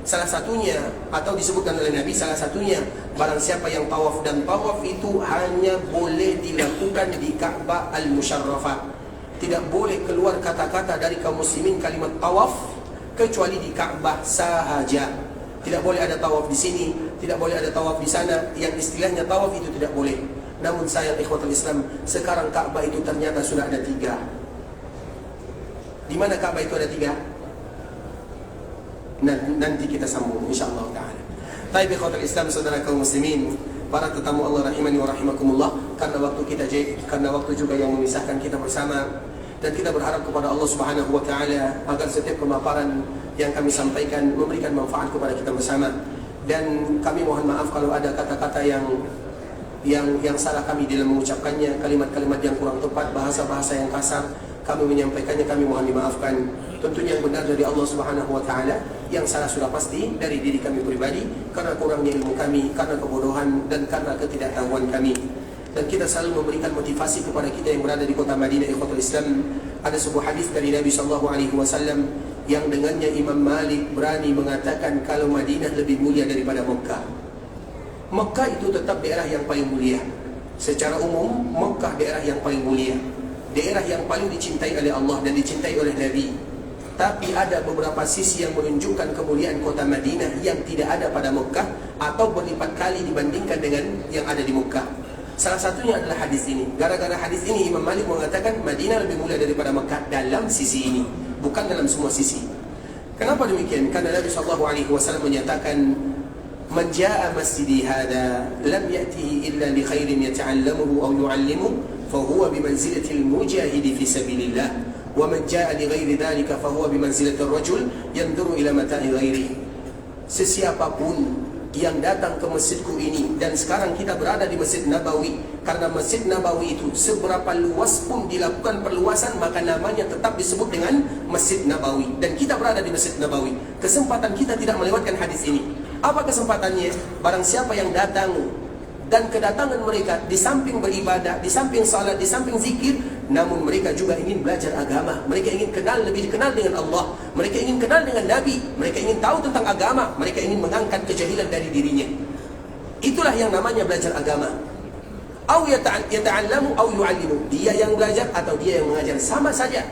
Salah satunya, atau disebutkan oleh Nabi, salah satunya, barang siapa yang tawaf, dan tawaf itu hanya boleh dilakukan di Ka'bah Al-Musyarrafah. Tidak boleh keluar kata-kata dari kaum muslimin kalimat tawaf kecuali di Ka'bah sahaja. Tidak boleh ada tawaf di sini, tidak boleh ada tawaf di sana. Yang istilahnya tawaf itu tidak boleh. Namun sayang ikhwatul Islam, sekarang Ka'bah itu ternyata sudah ada 3. Di mana Ka'bah itu ada 3? Nanti kita sambung insyaallah taala. Baik ikhwatul Islam, saudara kaum muslimin, para tetamu Allah rahimani wa rahimakumullah, karena waktu juga yang memisahkan kita bersama, dan kita berharap kepada Allah Subhanahu wa taala agar setiap pemaparan yang kami sampaikan memberikan manfaat kepada kita bersama. Dan kami mohon maaf kalau ada kata-kata yang salah kami dalam mengucapkannya, kalimat-kalimat yang kurang tepat, bahasa-bahasa yang kasar kami menyampaikannya, kami mohon dimaafkan. Tentunya yang benar dari Allah Subhanahu wa taala, yang salah sudah pasti dari diri kami pribadi, karena kurangnya ilmu kami, karena kebodohan, dan karena ketidaktahuan kami. Dan kita selalu memberikan motivasi kepada kita yang berada di kota Madinah ikhwatul Islam. Ada sebuah hadis dari Nabi sallallahu alaihi wasallam yang dengannya Imam Malik berani mengatakan kalau Madinah lebih mulia daripada Mekah. Mekah itu tetap daerah yang paling mulia. Secara umum, Mekah daerah yang paling mulia, daerah yang paling dicintai oleh Allah dan dicintai oleh Nabi. Tapi ada beberapa sisi yang menunjukkan kemuliaan kota Madinah yang tidak ada pada Mekah, atau berlipat kali dibandingkan dengan yang ada di Mekah. Salah satunya adalah hadis ini. Gara-gara hadis ini Imam Malik mengatakan Madinah lebih mulia daripada Mekah dalam sisi ini, bukan dalam semua sisi. Kenapa demikian? Karena Nabi SAW menyatakan, "Man jaa masjidi hada lam ya'tihi illa li khairin yata'allamuhu aw yu'allimuhu fa huwa bimanzilati al-mujahidi fi sabilillah wa man jaa li ghairi dhalika fa huwa bimanzilati ar-rajul yanzuru ila mata'i ghairihi." Sesiapapun yang datang ke masjidku ini, dan sekarang kita berada di Masjid Nabawi, karena Masjid Nabawi itu seberapa luas pun dilakukan perluasan, maka namanya tetap disebut dengan Masjid Nabawi, dan kita berada di Masjid Nabawi. Kesempatan kita tidak melewatkan hadis ini. Apa kesempatannya? Barang siapa yang datang dan kedatangan mereka di samping beribadah, di samping salat, di samping zikir, namun mereka juga ingin belajar agama, mereka ingin kenal, lebih dikenal dengan Allah, mereka ingin kenal dengan Nabi, mereka ingin tahu tentang agama, mereka ingin mengangkat kejahilan dari dirinya. Itulah yang namanya belajar agama. Au yata'allamu au yu'allimu, dia yang belajar atau dia yang mengajar, sama saja.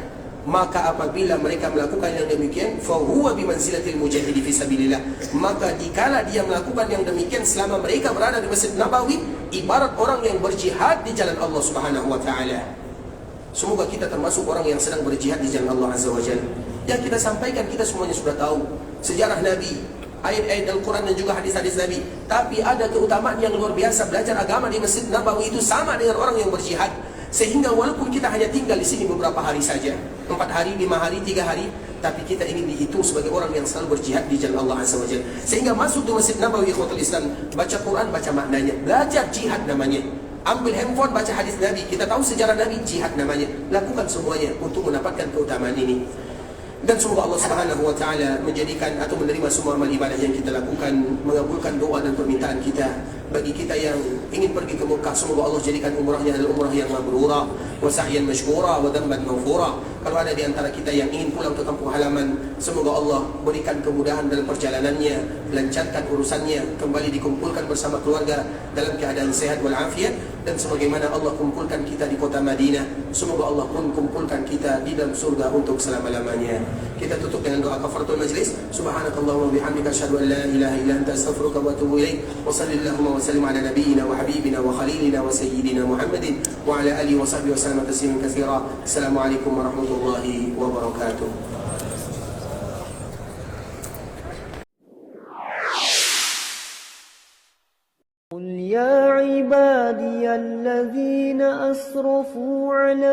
Maka apabila mereka melakukan yang demikian, fa huwa bimanzilatil mujahidi fi sabilillah, maka dikala dia melakukan yang demikian selama mereka berada di Masjid Nabawi, ibarat orang yang berjihad di jalan Allah Subhanahu wa taala. Semoga kita termasuk orang yang sedang berjihad di jalan Allah Azza wa Jalla. Yang kita sampaikan kita semuanya sudah tahu sejarah Nabi, ayat-ayat Al-Quran dan juga hadis-hadis Nabi. Tapi ada keutamaan yang luar biasa. Belajar agama di Masjid Nabawi itu sama dengan orang yang berjihad. Sehingga walaupun kita hanya tinggal di sini beberapa hari saja, 4 hari, 5 hari, 3 hari, tapi kita ingin dihitung sebagai orang yang selalu berjihad di jalan Allah Azza wa Jalla. Sehingga masuk di Masjid Nabawi, ikhwatul Islam, baca Quran, baca maknanya, belajar jihad namanya. Ambil handphone, baca hadis Nabi, kita tahu sejarah Nabi, jihad namanya. Lakukan semuanya untuk mendapatkan keutamaan ini. Dan semoga Allah Subhanahu wa taala menjadikan atau menerima semua amal ibadah yang kita lakukan, mengabulkan doa dan permintaan kita. Bagi kita yang ingin pergi ke Mekah, semoga Allah jadikan umrahnya adalah umrah yang mabrurah, wa sa'yan mashkura, wa dhanban maghfura. Kalau ada di antara kita yang ingin pulang ke kampung halaman, semoga Allah berikan kemudahan dalam perjalanannya, lancarkan urusannya, kembali dikumpulkan bersama keluarga dalam keadaan sehat wal afiat. Dan sebagaimana Allah kumpulkan kita di kota Madinah, semoga Allah pun kumpulkan kita di dalam surga untuk selama-lamanya. Kita tutup dengan doa kafaratul majlis. Subhanakallahumma wa bihamdika asyhadu an la ilaha illa anta astaghfiruka wa atubu ilaik. Wa sallallahu wa sallim ala nabiyyina wa habibina wa khalilina wa sayyidina Muhammadin wa ala alihi wa sahbihi wa sallam tasliman katsira. Assalamualaikum warahmatullahi wabarakatuh. قل يا عبادي الذين أسرفوا على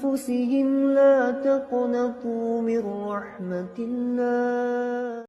أنفسهم لا تقنطوا من رحمة الله